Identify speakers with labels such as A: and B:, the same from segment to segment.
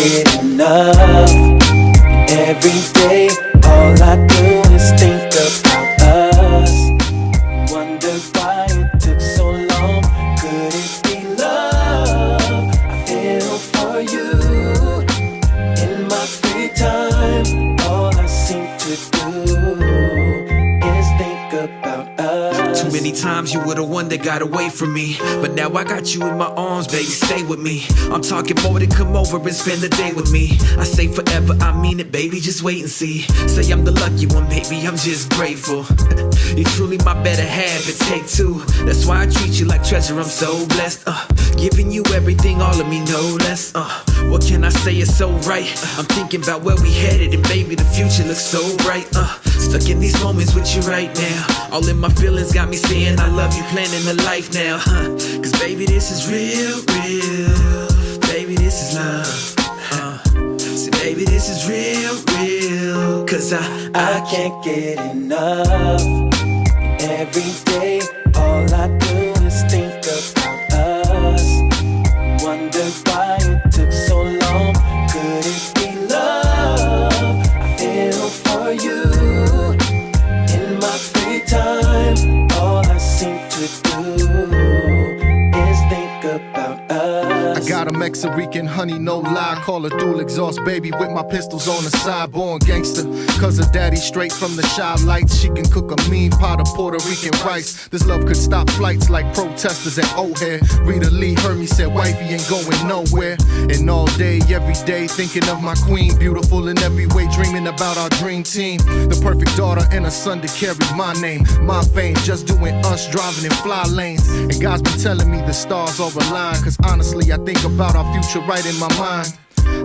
A: get enough. Every day, all I do is think about us. Wonder why it took so long. Could it be love? I feel for you. In my free time, all I seem to do is think about us.
B: Too many times you were the one that got away from me, but now I got you in my arms, baby, stay with me. I'm talking more than come over and spend the day with me. I say forever, I mean it, baby, just wait and see. Say I'm the lucky one, baby, I'm just grateful. You're truly my better half, it take two. That's why I treat you like treasure, I'm so blessed. Giving you everything, all of me, no less. What can I say, it's so right. I'm thinking about where we headed, and baby, the future looks so bright. Stuck in these moments with you right now. All in my feelings got me saying I love you, planning a life now. Cause baby, this is real, real. Baby, this is love. See, baby, this is real, real. Cause
A: I can't get enough. Every day, all I do is think about us. Wonder why it took so long. Could it be love? I feel for you. In my free time, all I seem to do is think about us.
C: I got a Mexican honey, no lie. Call her dual exhaust, baby, with my pistols on the side. Born gangster, cause her daddy straight from the shy lights. She can cook a mean pot of Puerto Rican rice. This love could stop flights like protesters at O'Hare. Rita Lee heard me, said wifey ain't going nowhere. And all day, every day, thinking of my queen. Beautiful in every way, dreaming about our dream team. The perfect daughter and a son to carry my name, my fame. Just doing us, driving in fly lanes. And God's been telling me the stars are aligned. Cause honestly, I think about our future right in my mind.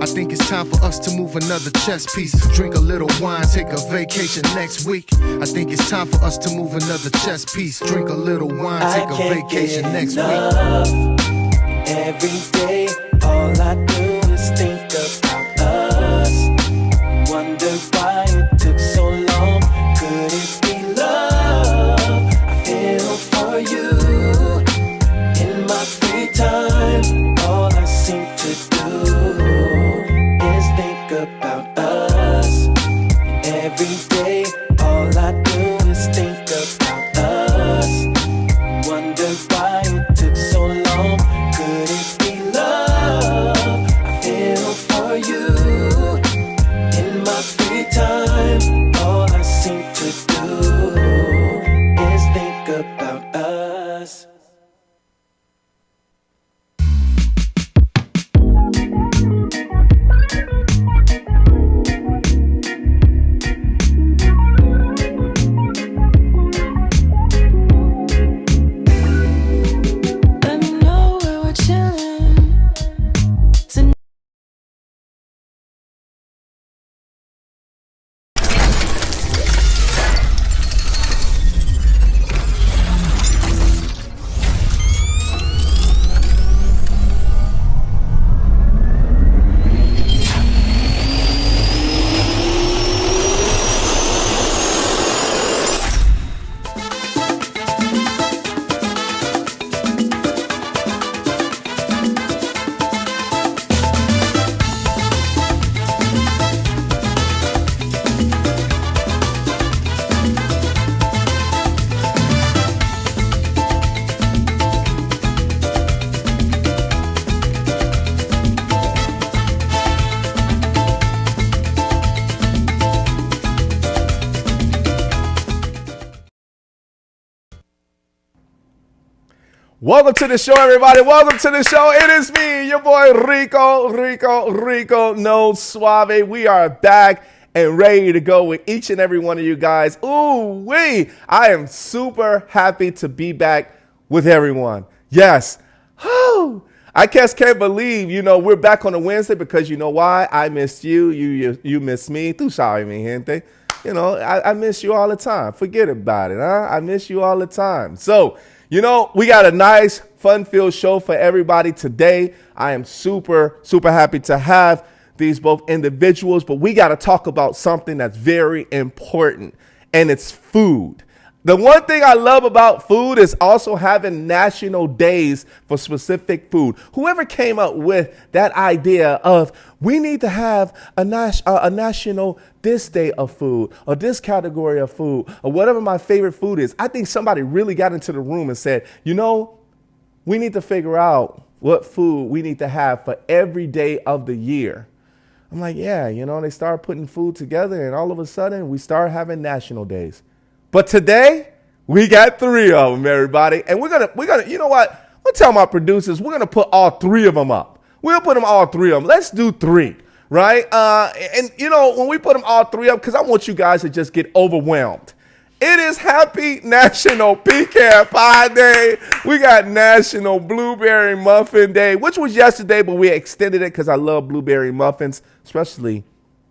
C: I think it's time for us to move another chess piece. Drink a little wine, take a vacation next week. I think it's time for us to move another chess piece. Drink a little wine, take a vacation next week.
A: Every day, all I do is think about us. Wonder why it took so long. Could it be love? I feel for you. In my free time, all I seem to do is think about us. Every day, all I do is think about us. Wonder why it took so long. Could it be love? I feel for you. In my free time, all I seem to do is think about us.
D: Let me know where we're chilling tonight.
E: Welcome to the show, everybody. Welcome to the show. It is me, your boy Rico, no Suave. We are back and ready to go with each and every one of you guys. Ooh-wee. I am super happy to be back with everyone. Yes. I just can't believe, we're back on a Wednesday because you know why? I missed you. You missed me. Tú sabes, mi gente. I miss you all the time. Forget about it, huh? I miss you all the time. So, we got a nice, fun-filled show for everybody today. I am super, super happy to have these both individuals, but we got to talk about something that's very important, and it's food. The one thing I love about food is also having national days for specific food. Whoever came up with that idea of we need to have a national this day of food or this category of food or whatever my favorite food is, I think somebody really got into the room and said, you know, we need to figure out what food we need to have for every day of the year. I'm like, yeah, you know, they start putting food together and all of a sudden we start having national days. But today, we got 3 of them, everybody. And we're gonna, you know what? We'll tell my producers, we're gonna put all 3 of them up. We'll put them all 3 of them. Let's do 3, right? And you know, when we put them all 3 up, because I want you guys to just get overwhelmed. It is Happy National Pecan Pie Day. We got National Blueberry Muffin Day, which was yesterday, but we extended it because I love blueberry muffins, especially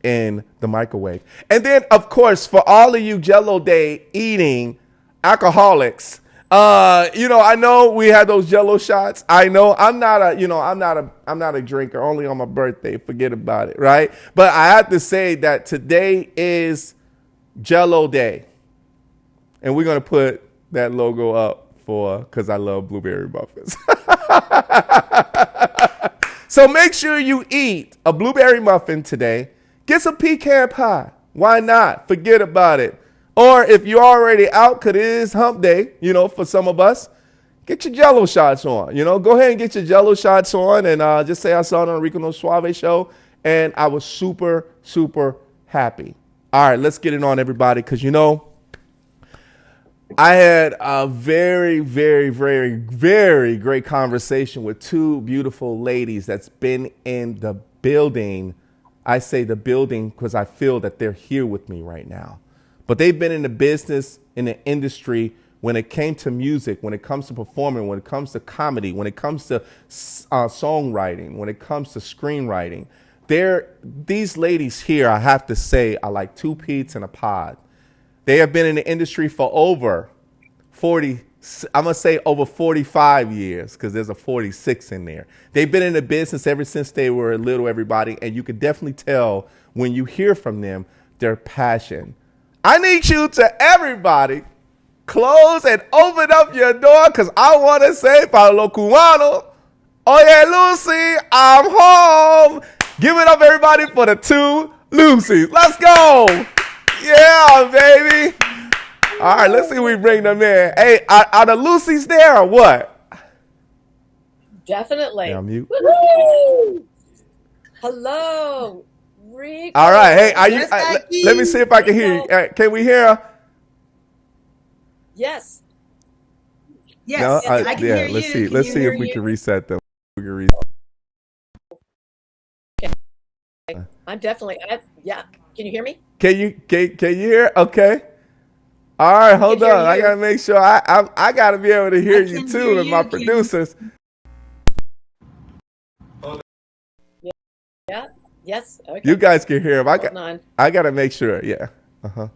E: in the microwave. And then, of course, for all of you Jello Day eating alcoholics, you know, I know we had those Jello shots. I know I'm not a drinker, only on my birthday. Forget about it, right? But I have to say that today is Jello Day. And we're going to put that logo up because I love blueberry muffins. So make sure you eat a blueberry muffin today. Get some pecan pie. Why not? Forget about it. Or if you're already out, because it is hump day, you know, for some of us, get your Jello shots on. You know, go ahead and get your Jello shots on and just say I saw it on Rico no Suave show. And I was super, super happy. All right, let's get it on, everybody, because, you know, I had a very, very, very, very great conversation with 2 beautiful ladies that's been in the building. I say the building because I feel that they're here with me right now. But they've been in the business, in the industry, when it came to music, when it comes to performing, when it comes to comedy, when it comes to songwriting, when it comes to screenwriting. These ladies here, I have to say, are like 2 peas in a pod. They have been in the industry for over 40, I'm going to say over 45 years, because there's a 46 in there. They've been in the business ever since they were little, everybody, and you can definitely tell when you hear from them, their passion. I need you to, everybody, close and open up your door, because I want to say, para lo cubano, oye, Lucy, I'm home. Give it up, everybody, for the 2 Lucys. Let's go. Yeah, baby. All right, let's see if we bring them in. Hey, are the Lucys there or what?
F: Definitely.
E: Yeah, mute.
F: Woo-hoo! Hello, Rico.
E: All right. Hey, are you? Let me see if I can hear you. Can we hear her?
F: Yes.
G: Yes,
E: No?
G: I can hear you.
E: Let's see.
G: Can
E: Let's
G: you
E: see
G: hear
E: if we
G: you?
E: can reset them. We can
F: I'm definitely. Yeah. Can you hear me?
E: Can you hear? Okay. All right, hold
F: hear
E: on. I
F: you.
E: gotta make sure. I gotta be able to hear
G: I
E: you
G: can
E: too,
G: hear
E: and my
G: you.
E: producers.
F: Yeah. Yes. Okay.
E: You guys can hear him.
F: Hold on.
E: I gotta make sure. Yeah. All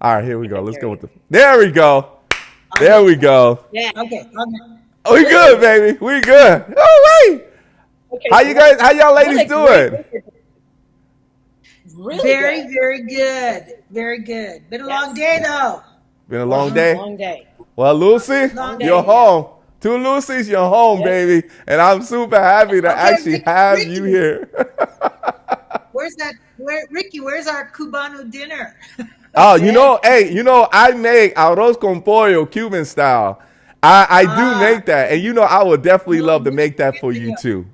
E: right, here we go. Let's
F: hear
E: go
F: you.
E: with the. There we go. There we go.
F: Yeah.
G: Okay.
E: We good, baby. We good. Oh wait.
F: Okay.
E: How you guys? How y'all ladies
F: Really
E: doing?
F: great. Really
G: Very,
F: good.
G: very good. Very good. Been a long day though.
E: Been a long day.
F: Long day.
E: Well, Lucy,
G: Long
E: you're
G: day.
E: home. 2 Lucys, you're home,
F: Yes.
E: baby. And I'm super happy to actually
G: Ricky,
E: have
G: Ricky.
E: you here.
G: Where's that? Ricky? Where's our Cubano dinner?
E: Oh, you know, hey, you know, I make arroz con pollo Cuban style. I do make that. And you know, I would definitely love to make that for you too.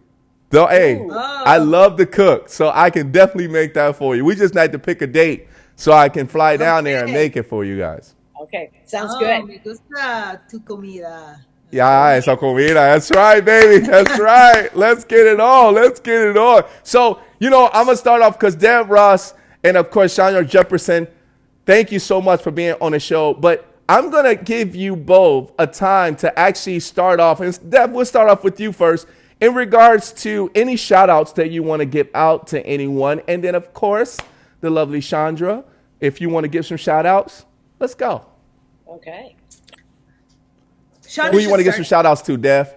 E: So, hey,
F: Ooh.
E: I love to cook, so I can definitely make that for you. We just need to pick a date so I can fly down there and
G: Okay.
E: make it for you guys.
F: Okay. Sounds
G: Oh,
F: good.
G: me gusta tu comida.
E: Yeah, esa comida. That's right, baby. That's right. Let's get it on. Let's get it on. So, you know, I'm going to start off because Deb Ross and, of course, Shondra Jepperson, thank you so much for being on the show. But I'm going to give you both a time to actually start off. And Deb, we'll start off with you first in regards to any shout outs that you want to give out to anyone. And then, of course, the lovely Shondra, if you want to give some shout outs, let's go.
F: Okay.
G: Shondra
E: Who you want to
G: should
E: give some
G: start.
E: shout outs to, Dev?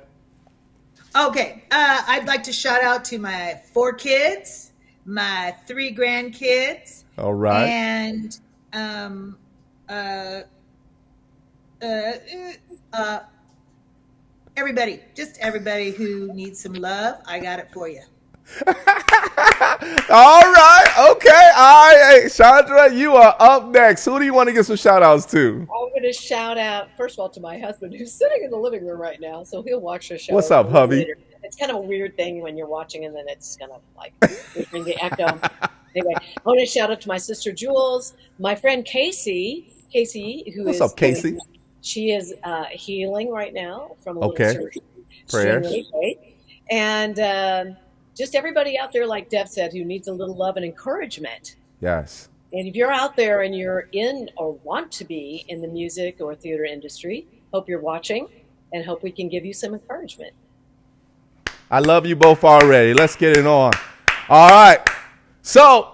G: Okay. I'd like to shout out to my 4 kids, my 3 grandkids,
E: All right.
G: and Everybody, just everybody who needs some love, I got it for you.
E: All right. Okay. All right. Hey, Shondra, you are up next. Who do you want to give some shout outs to?
F: I'm going to shout out, first of all, to my husband who's sitting in the living room right now. So he'll watch the show.
E: What's up, hubby?
F: Later. It's kind of a weird thing when you're watching and then it's kind of like hearing the echo. Anyway, I want to shout out to my sister Jules, my friend Casey,
E: What's up, Casey?
F: She is healing right now from a little
E: Okay.
F: surgery.
E: Prayers.
F: Really great. And just everybody out there, like Deb said, who needs a little love and encouragement.
E: Yes.
F: And if you're out there and you're in or want to be in the music or theater industry, hope you're watching and hope we can give you some encouragement.
E: I love you both already. Let's get it on. All right. So,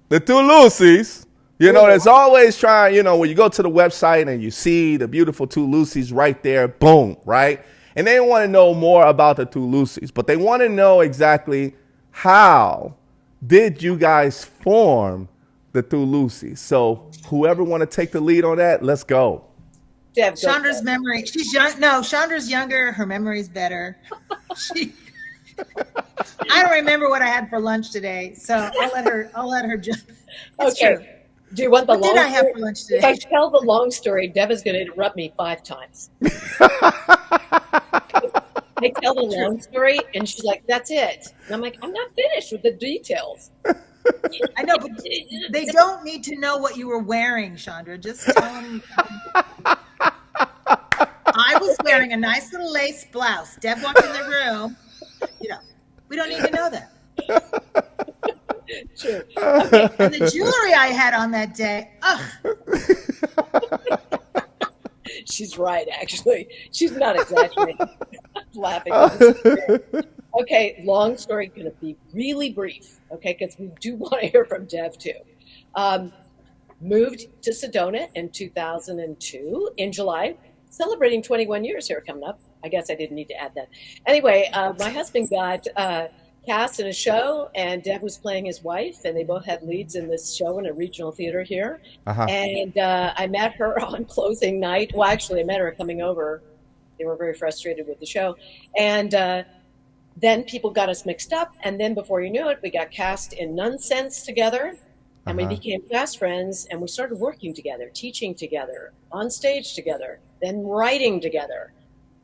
E: the two Lucy's, you know, there's always trying, you know, when you go to the website and you see the beautiful two Lucy's right there, boom, right? And they want to know more about the two Lucy's, but they want to know exactly how did you guys form the two Lucy's. So, whoever want to take the lead on that, let's go.
F: Deb, go
G: Chandra's
F: ahead.
G: memory. She's young. No, Chandra's younger. Her memory's better. I don't remember what I had for lunch today, so I'll let her jump. It's
F: Okay.
G: true.
F: Do you want the
G: What
F: long
G: did I have
F: story?
G: for lunch
F: If I
G: today?
F: tell the long story, Deb is going to interrupt me 5 times. I tell the long story, and she's like, "That's it." And I'm like, "I'm not finished with the details."
G: I know, but they don't need to know what you were wearing, Shondra. Just tell them. I was wearing a nice little lace blouse. Deb walked in the room. You know, we don't need to know that.
F: True.
G: And the jewelry I had on that day. Ugh.
F: She's right, actually. She's not exaggerating. I'm laughing. Okay, long story, going to be really brief, okay, because we do want to hear from Dev, too. Moved to Sedona in 2002 in July, celebrating 21 years here coming up. I guess I didn't need to add that. Anyway, my husband got cast in a show, and Deb was playing his wife, and they both had leads in this show in a regional theater here.
E: Uh-huh.
F: And I met her on closing night. Well, actually, I met her coming over. They were very frustrated with the show. And then people got us mixed up. And then before you knew it, we got cast in Nonsense together. And we became fast friends. And we started working together, teaching together, on stage together, then writing together.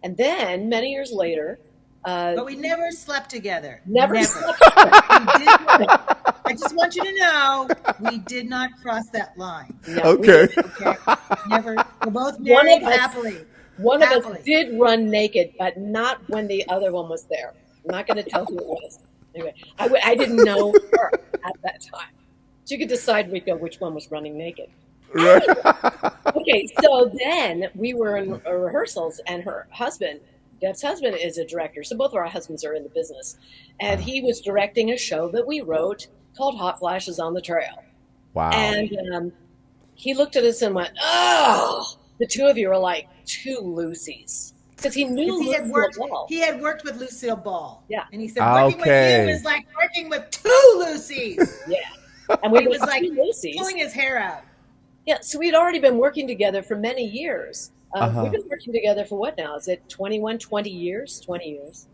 F: And then many years later,
G: But we never slept together.
F: Never.
G: Slept together. We did not. I just want you to know we did not cross that line.
F: no,
E: Okay.
G: Okay, never. We're both married happily.
F: one of us
G: Happily.
F: did run naked, but not when the other one was there. I'm not going to tell who it was. Anyway, I didn't know her at that time. So you could decide, Rico, which one was running naked. Okay, so then we were in rehearsals, and her husband, Deb's husband, is a director. So both of our husbands are in the business. And he was directing a show that we wrote called Hot Flashes on the Trail.
E: Wow.
F: And he looked at us and went, "Oh, the two of you are like two Lucy's." Because he knew
G: He had
F: Lucille
G: worked.
F: Ball.
G: He had worked with Lucille Ball.
F: Yeah.
G: And he said, working
E: Okay.
G: with you is like working with two Lucy's.
F: Yeah. And we
G: It was
F: were
G: like
F: two Lucy's.
G: pulling his hair out.
F: Yeah, so we'd already been working together for many years.
E: Uh-huh.
F: We've been working together for what now? Is it 20 years? 20 years.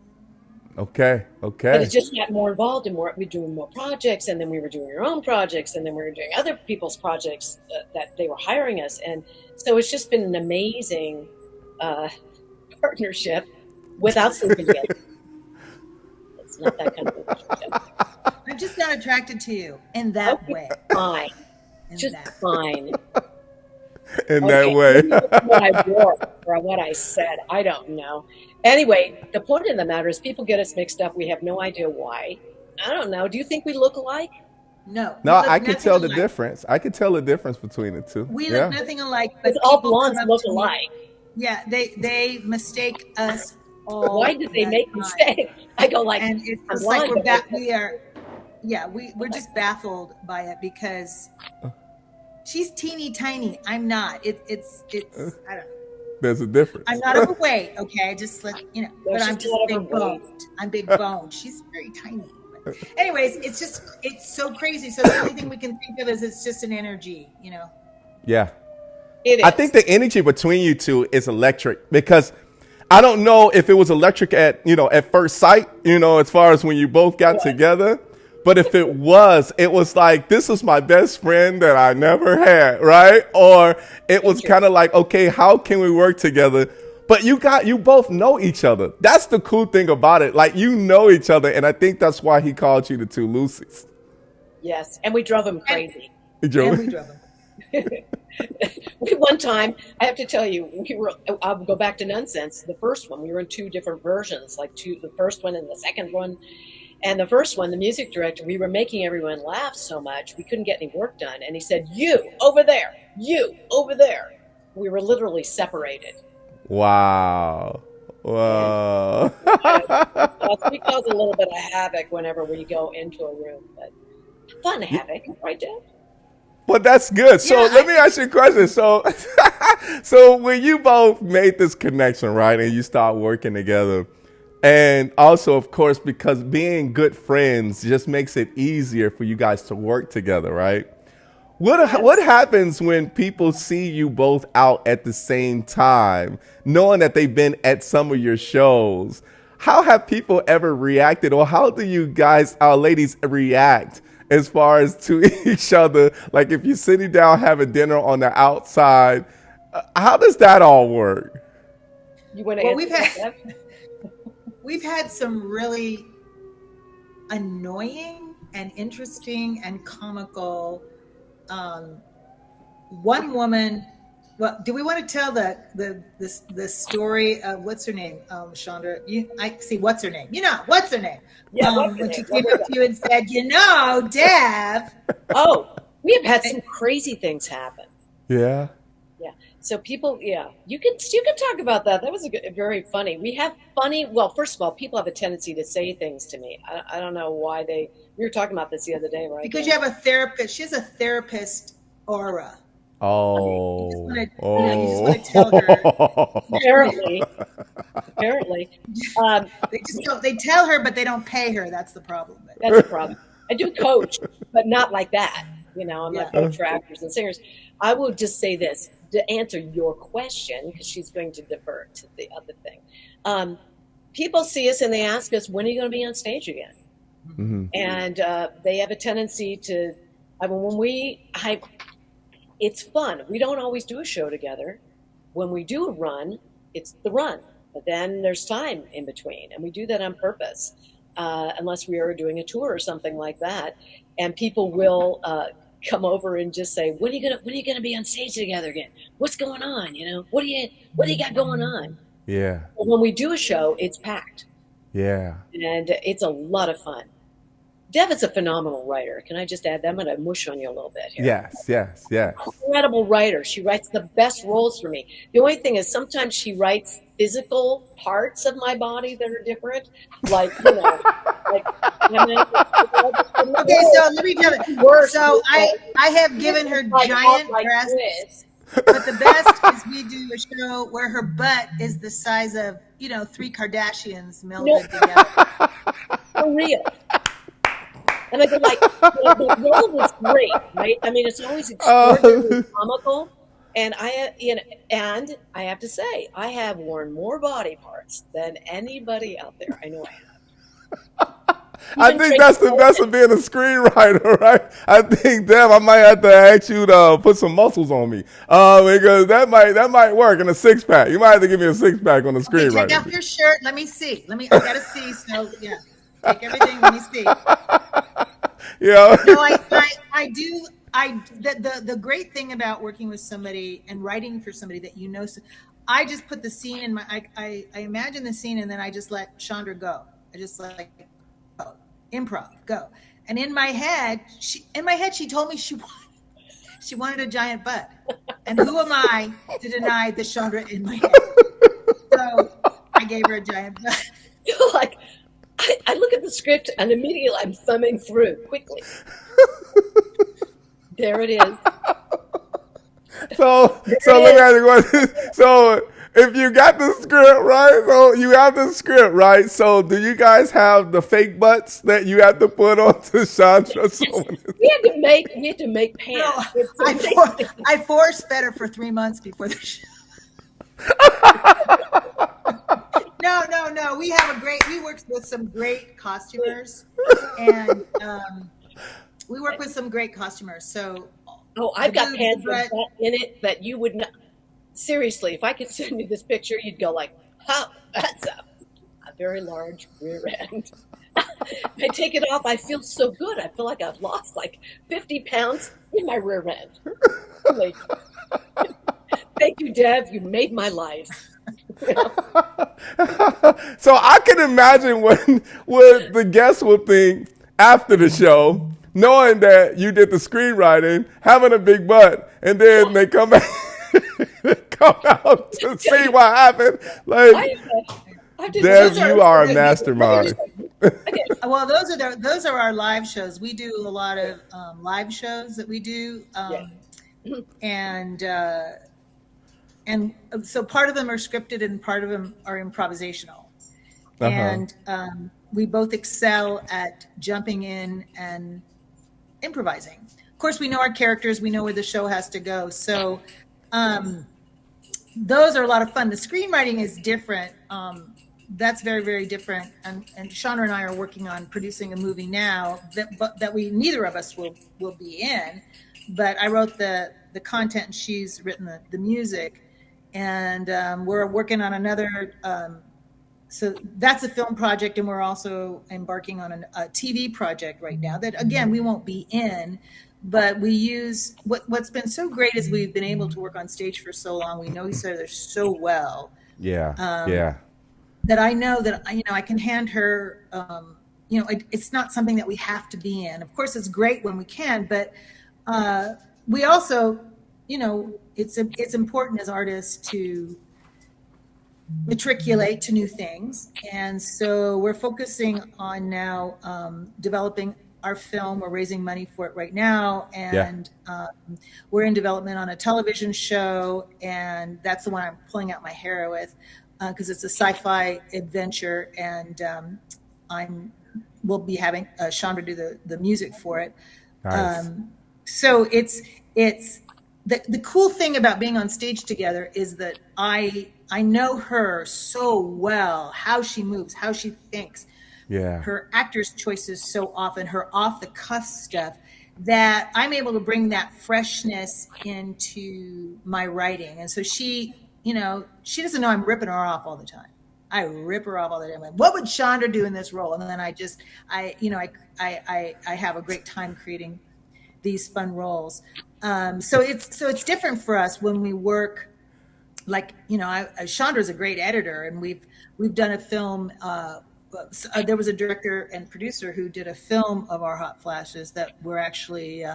E: Okay.
F: But
E: Okay.
F: it just got more involved and more. We were doing more projects, and then we were doing our own projects, and then we were doing other people's projects that they were hiring us. And so it's just been an amazing partnership without sleeping together. It's not that kind of relationship.
G: I'm just not attracted to you in that
F: Okay,
G: way.
F: fine.
G: In
F: Just
G: that.
F: fine.
E: In
F: Okay,
E: that way.
F: maybe it's what I wore or what I said. I don't know. Anyway, the point of the matter is people get us mixed up. We have no idea why. I don't know. Do you think we look alike?
G: No.
E: No,
G: we look
E: I can
G: nothing
E: tell the
G: alike.
E: difference. I can tell the difference between the two.
G: We
E: Yeah.
G: look nothing alike. But
F: Because all
G: people
F: blondes
G: come up
F: look
G: to me-
F: alike.
G: Yeah, they mistake us all.
F: Why did they
G: the
F: make
G: time.
F: mistakes? I go like,
G: And it's
F: I'm
G: just like
F: blind, but
G: we are. Yeah, we're just baffled by it because she's teeny tiny. I'm not. It's I don't know.
E: There's a difference.
G: I'm not overweight, okay? Just let you know,
F: No,
G: but
F: she's
G: I'm just
F: not
G: big
F: overweight.
G: boned. I'm big boned. She's very tiny. But anyways, it's so crazy. So the only thing we can think of is it's just an energy, you know.
E: Yeah.
F: It is.
E: I think the energy between you two is electric, because I don't know if it was electric at first sight, as far as when you both got together. But if it was like, this was my best friend that I never had, right? Or it was kind of like, okay, how can we work together? But you both know each other. That's the cool thing about it. Like, you know each other, and I think that's why he called you the two Lucy's.
F: Yes, and we drove him crazy.
G: We drove him.
F: One time, I have to tell you, I'll go back to Nonsense. The first one, we were in two different versions, the first one and the second one. And the first one, the music director, we were making everyone laugh so much, we couldn't get any work done. And he said, you over there. We were literally separated.
E: Wow.
F: We cause a little bit of havoc whenever we go into a room. But fun havoc, right, Deb?
E: But that's good. So let me ask you a question. So when you both made this connection, right, and you start working together, and also, of course, because being good friends just makes it easier for you guys to work together, right? What happens when people see you both out at the same time, knowing that they've been at some of your shows? How have people ever reacted, or how do you guys, our ladies, react as far as to each other? Like, if you're sitting down having dinner on the outside, how does that all work?
F: You want to
G: We've had some really annoying and interesting and comical. One woman. Well, do we want to tell the story of what's her name, Shondra? I see. What's her name? What's her name?
F: Yeah,
G: when she came up to you and said, Dev.
F: Oh, we have had some crazy things happen.
E: Yeah.
F: So people, you can talk about that. That was very funny. We have funny. Well, first of all, people have a tendency to say things to me. I don't know why we were talking about this the other day, right?
G: Because you have a therapist. She has a therapist aura.
E: Oh.
G: You just want to tell her.
F: Apparently.
G: They tell her, but they don't pay her. That's the problem.
F: That's the problem. I do coach, but not like that. I'm not coach for actors and singers. I will just say this to answer your question, because she's going to defer to the other thing. People see us and they ask us, when are you going to be on stage again? Mm-hmm. And they have a tendency to, it's fun. We don't always do a show together. When we do a run, it's the run. But then there's time in between, and we do that on purpose, unless we are doing a tour or something like that. And people will come over and just say, when are you gonna be on stage together again? What's going on? What do you got going on?
E: Yeah.
F: But when we do a show, it's packed.
E: Yeah.
F: And it's a lot of fun. Dev is a phenomenal writer. Can I just add that? I'm going to mush on you a little bit here.
E: Yes.
F: Incredible writer. She writes the best roles for me. The only thing is sometimes she writes physical parts of my body that are different. Like, okay,
G: so let me tell you. So I have given her giant breasts. But the best is we do a show where her butt is the size of, 3 Kardashians melded together.
F: For real. And I go the role was great, right? I mean, it's always extraordinarily comical. And I have to say, I have worn more body parts than anybody out there. I know I have.
E: I think that's the best of being a screenwriter, right? I think, Dev, I might have to ask you to put some muscles on me, because that might work in a 6-pack. You might have to give me a 6-pack on the screenwriter.
G: Take off your shirt. Let me see. I gotta see. So yeah, take everything. Let me see.
E: Yeah.
G: No, I do. The great thing about working with somebody and writing for somebody that I just put the scene in I imagine the scene and then I just let Shondra go. I just go, improv, go. And in my head, she told me she wanted a giant butt. And who am I to deny the Shondra in my head? So I gave her a giant butt.
F: I look at the script and immediately I'm thumbing through quickly. There it is.
E: So let me ask you a question. So if you got the script, right? So you have the script, right? So do you guys have the fake butts that you have to put onto Shondra?
F: We had to make pants.
G: No, I force fed her for 3 months before the show. No. We work with some great costumers, and we work with some great costumers. So,
F: I've got pants with butt in it that you would not. Seriously, if I could send you this picture, you'd go like, "Oh, that's a very large rear end." I take it off. I feel so good. I feel like I've lost like 50 pounds in my rear end. Like, thank you, Deb. You made my life.
E: So I can imagine what the guests will think after the show, knowing that you did the screenwriting, having a big butt, and then they come back, come out to see what happened. Like, Deb, you are a mastermind.
G: Well, those are our live shows. We do a lot of live shows that we do, and so part of them are scripted and part of them are improvisational. And we both excel at jumping in and improvising. Of course, we know our characters, we know where the show has to go. So those are a lot of fun. The screenwriting is different. That's very, very different. And Shondra and I are working on producing a movie now that we neither of us will be in. But I wrote the content and she's written the music. And we're working on another. So that's a film project, and we're also embarking on a TV project right now that, again, we won't be in, but we use what's been so great is we've been able to work on stage for so long. We know each other so well.
E: Yeah.
G: That I know that I can hand her. It's not something that we have to be in. Of course, it's great when we can, but we also, it's important as artists to matriculate to new things. And so we're focusing on now developing our film. We're raising money for it right now. And we're in development on a television show. And that's the one I'm pulling out my hair with because it's a sci-fi adventure. And we'll be having Shondra do the music for it.
E: Nice.
G: So it's the cool thing about being on stage together is that I know her so well, how she moves, how she thinks, her actor's choices so often, her off the cuff stuff, that I'm able to bring that freshness into my writing. And so she doesn't know I'm ripping her off all the time. I rip her off all the time. Like, what would Shondra do in this role? And then I have a great time creating these fun roles. So it's different for us when we work. Like, Shondra's a great editor, and we've done a film. There was a director and producer who did a film of our hot flashes that we're actually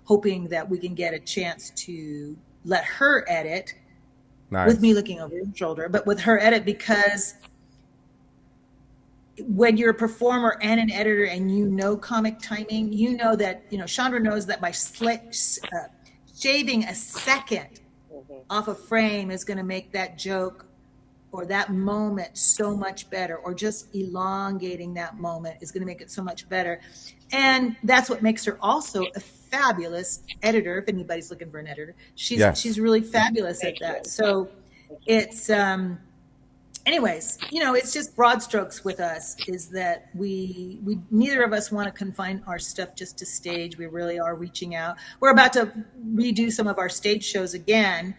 G: hoping that we can get a chance to let her edit. Nice. With me looking over her shoulder, but with her edit, because when you're a performer and an editor and comic timing, that Shondra knows that by shaving a second off a frame is going to make that joke or that moment so much better, or just elongating that moment is going to make it so much better. And that's what makes her also a fabulous editor. If anybody's looking for an editor, she's really fabulous at that. So it's anyways, it's just broad strokes with us is that we neither of us want to confine our stuff just to stage. We really are reaching out. We're about to redo some of our stage shows again,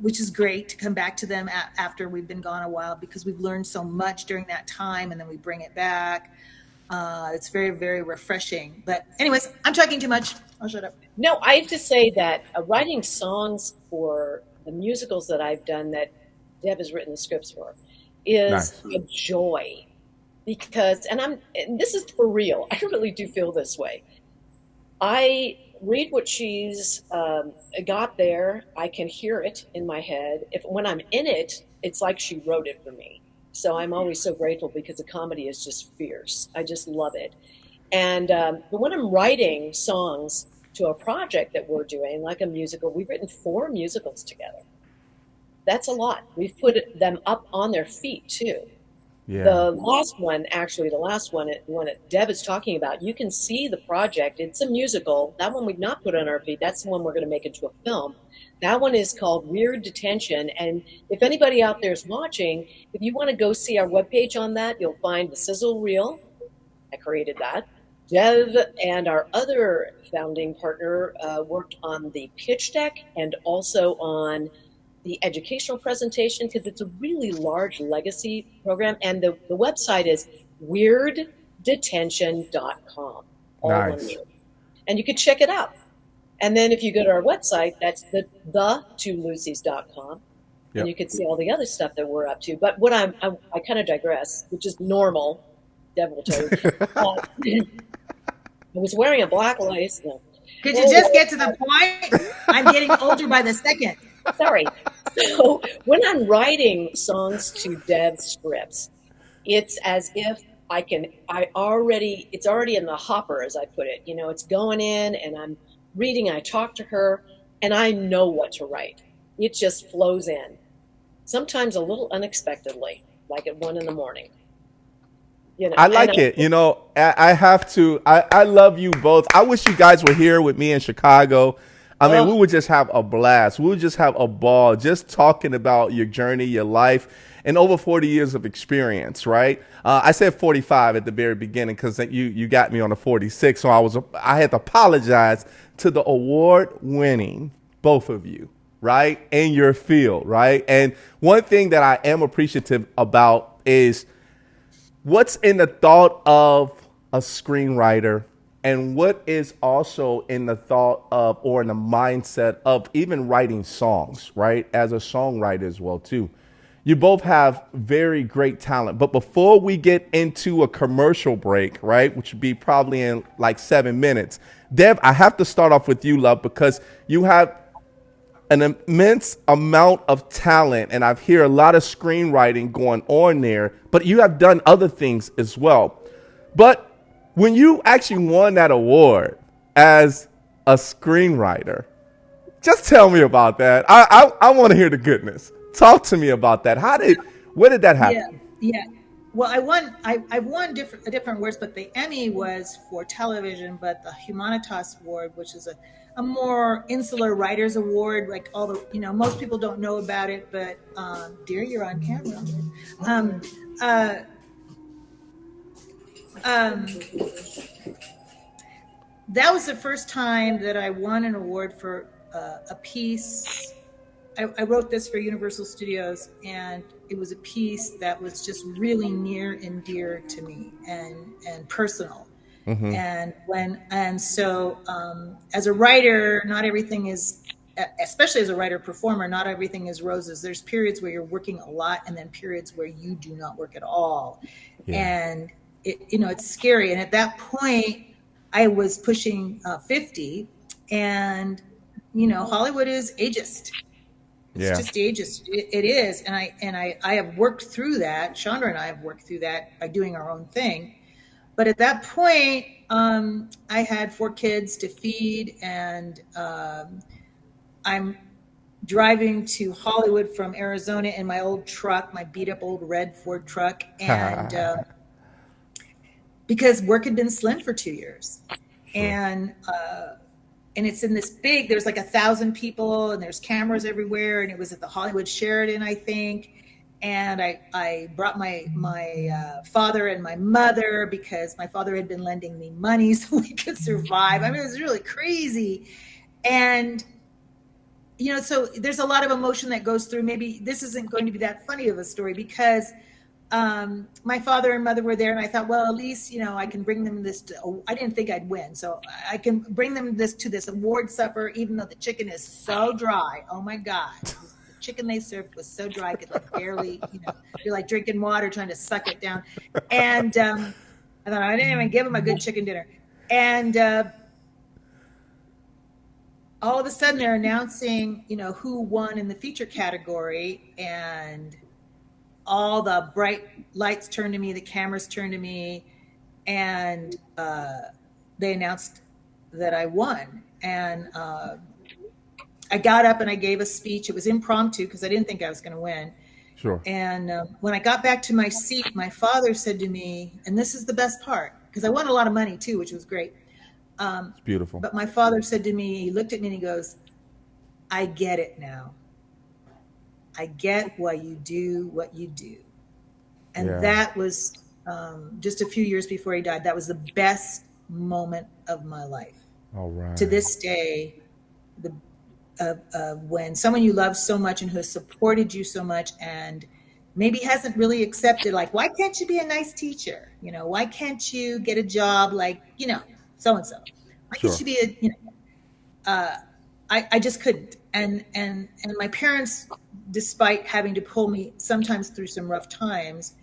G: which is great to come back to them after we've been gone a while, because we've learned so much during that time, and then we bring it back. It's very, very refreshing. But anyways, I'm talking too much. I'll shut up.
F: No, I have to say that writing songs for the musicals that I've done that Deb has written the scripts for is a joy, because, and this is for real, I really do feel this way. I read what she's got there. I can hear it in my head. When I'm in it, it's like she wrote it for me. So I'm always so grateful, because the comedy is just fierce. I just love it. And but when I'm writing songs to a project that we're doing, like a musical, we've written 4 musicals together. that's a lot. We've put them up on their feet too.
E: Yeah.
F: The last one, actually, the last one, one that Deb is talking about, you can see the project. It's a musical. That one we've not put on our feet. That's the one we're going to make into a film. That one is called Weird Detention. And if anybody out there is watching, if you want to go see our webpage on that, you'll find the sizzle reel. I created that. Dev and our other founding partner worked on the pitch deck and also on the educational presentation, because it's a really large legacy program. And the website is weirddetention.com. All
E: Nice.
F: one word. And you can check it out. And then if you go to our website, that's the twolucies.com.
E: Yep.
F: And you can see all the other stuff that we're up to. But what I kind of digress, which is normal. Deb will tell you. I was wearing a black lace. No.
G: Could you just get to the point? I'm getting older by the second.
F: Sorry. So when I'm writing songs to Deb's scripts, it's as if it's already in the hopper, as I put it. You know, it's going in and I'm reading, I talk to her, and I know what to write. It just flows in. Sometimes a little unexpectedly, like at 1 a.m. You know,
E: I like it. You know, I have to. I love you both. I wish you guys were here with me in Chicago. I mean, we would just have a blast. We would just have a ball just talking about your journey, your life, and over 40 years of experience, right? I said 45 at the very beginning because you got me on a 46. So I had to apologize to the award-winning, both of you, right, in your field, right? And one thing that I am appreciative about is what's in the thought of a screenwriter and what is also in the thought of or in the mindset of even writing songs, right? As a songwriter as well, too. You both have very great talent. But before we get into a commercial break, right, which would be probably in like 7 minutes, Deb, I have to start off with you, love, because you have an immense amount of talent, and I've heard a lot of screenwriting going on there, but you have done other things as well. But when you actually won that award as a screenwriter, just tell me about that. I want to hear the goodness. Talk to me about that. Where did that happen?
G: Yeah. Well, I've won different awards, but the Emmy was for television, but the Humanitas Award, which is a more insular writers award, like all the, most people don't know about it, but dear, you're on camera. That was the first time that I won an award for a piece. I wrote this for Universal Studios, and it was a piece that was just really near and dear to me and personal. Mm-hmm. And so as a writer, not everything is, especially as a writer performer, not everything is roses. There's periods where you're working a lot, and then periods where you do not work at all. Yeah. And it's scary. And at that point, I was pushing 50, and Hollywood is ageist. It's just ageist. It is, and I have worked through that. Shondra and I have worked through that by doing our own thing. But at that point, I had 4 kids to feed, and I'm driving to Hollywood from Arizona in my old truck, my beat up old red Ford truck, and because work had been slim for 2 years, and it's in this big. There's like 1,000 people, and there's cameras everywhere, and it was at the Hollywood Sheraton, I think. And I brought my father and my mother, because my father had been lending me money so we could survive. I mean, it was really crazy. And, so there's a lot of emotion that goes through. Maybe this isn't going to be that funny of a story, because my father and mother were there, and I thought, well, at least, I can bring them this. I didn't think I'd win. So I can bring them to this award supper, even though the chicken is so dry. Oh my God. Chicken they served was so dry I could barely, you're like drinking water trying to suck it down. And I thought, I didn't even give them a good chicken dinner. And all of a sudden they're announcing, who won in the feature category, and all the bright lights turned to me, the cameras turned to me, and they announced that I won. And I got up and I gave a speech. It was impromptu because I didn't think I was going to win.
E: Sure.
G: And when I got back to my seat, my father said to me, and this is the best part, because I won a lot of money too, which was great.
E: It's beautiful.
G: But my father said to me, he looked at me and he goes, I get it now. I get why you do what you do. And
E: Yeah.
G: that was just a few years before he died. That was the best moment of my life.
E: All right.
G: To this day, when someone you love so much and who has supported you so much and maybe hasn't really accepted, like, why can't you be a nice teacher? You know, why can't you get a job like, you know, so-and-so? Why can't
E: Sure.
G: you be a, you know, I just couldn't. And my parents, despite having to pull me sometimes through some rough times,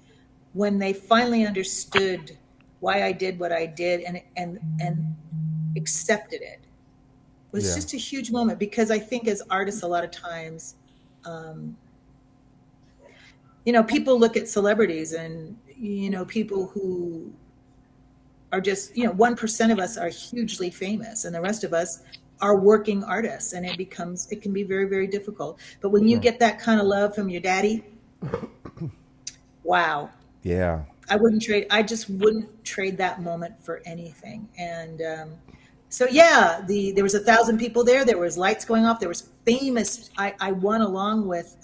G: when they finally understood why I did what I did and accepted it, was
E: Yeah.
G: just a huge moment, because I think as artists, a lot of times, you know, people look at celebrities and, you know, people who are just, you know, 1% of us are hugely famous and the rest of us are working artists, and it can be very, very difficult. But when you get that kind of love from your daddy, wow.
E: Yeah.
G: I just wouldn't trade that moment for anything. And so, yeah, there was 1,000 people there. There was lights going off. There was famous. I won along with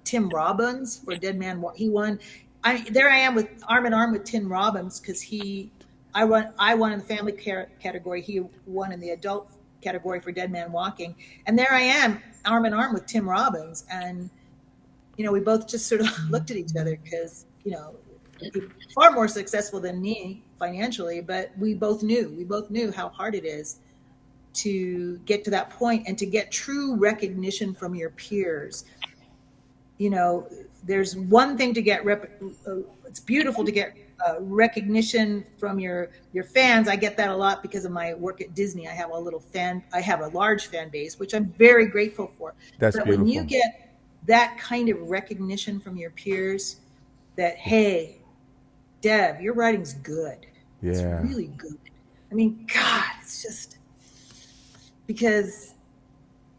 G: Tim Robbins for Dead Man. He won. There I am with arm in arm with Tim Robbins, because I won in the family category. He won in the adult category for Dead Man Walking. And there I am, arm in arm with Tim Robbins. And, you know, we both just sort of looked at each other, because, you know, far more successful than me financially, but we both knew how hard it is to get to that point and to get true recognition from your peers. You know, there's one thing to get it's beautiful to get recognition from your fans. I get that a lot because of my work at Disney. I have a large fan base, which I'm very grateful for.
E: That's
G: but
E: beautiful.
G: When you get that kind of recognition from your peers, that, hey, Deb, your writing's good.
E: Yeah.
G: It's really good. I mean, God, it's just because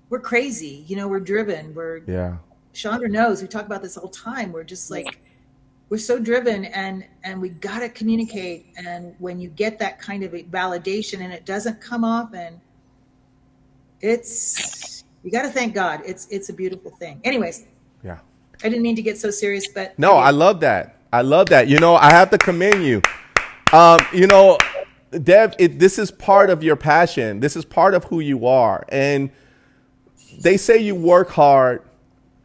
G: we're crazy. You know, we're driven.
E: Yeah.
G: Shondra knows, we talk about this all the time. We're just like, we're so driven, and we got to communicate. And when you get that kind of validation and it doesn't come often, you got to thank God. It's a beautiful thing. Anyways.
E: Yeah.
G: I didn't mean to get so serious, but
E: No, I love that. You know, I have to commend you. You know, Dev, this is part of your passion. This is part of who you are. And they say you work hard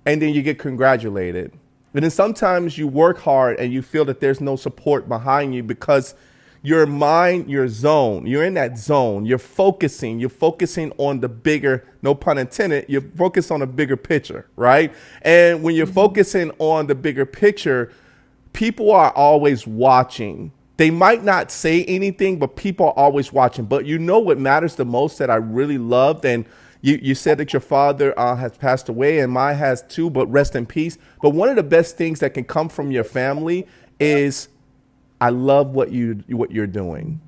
E: and then you get congratulated. And then sometimes you work hard and you feel that there's no support behind you because your mind, your zone, you're in that zone. You're focusing on the bigger, no pun intended, you're focused on a bigger picture, right? And when you're focusing on the bigger picture, people are always watching. They might not say anything, but people are always watching. But you know what matters the most that I really loved? And you said that your father has passed away, and mine has too, but rest in peace. But one of the best things that can come from your family is, I love what you're doing.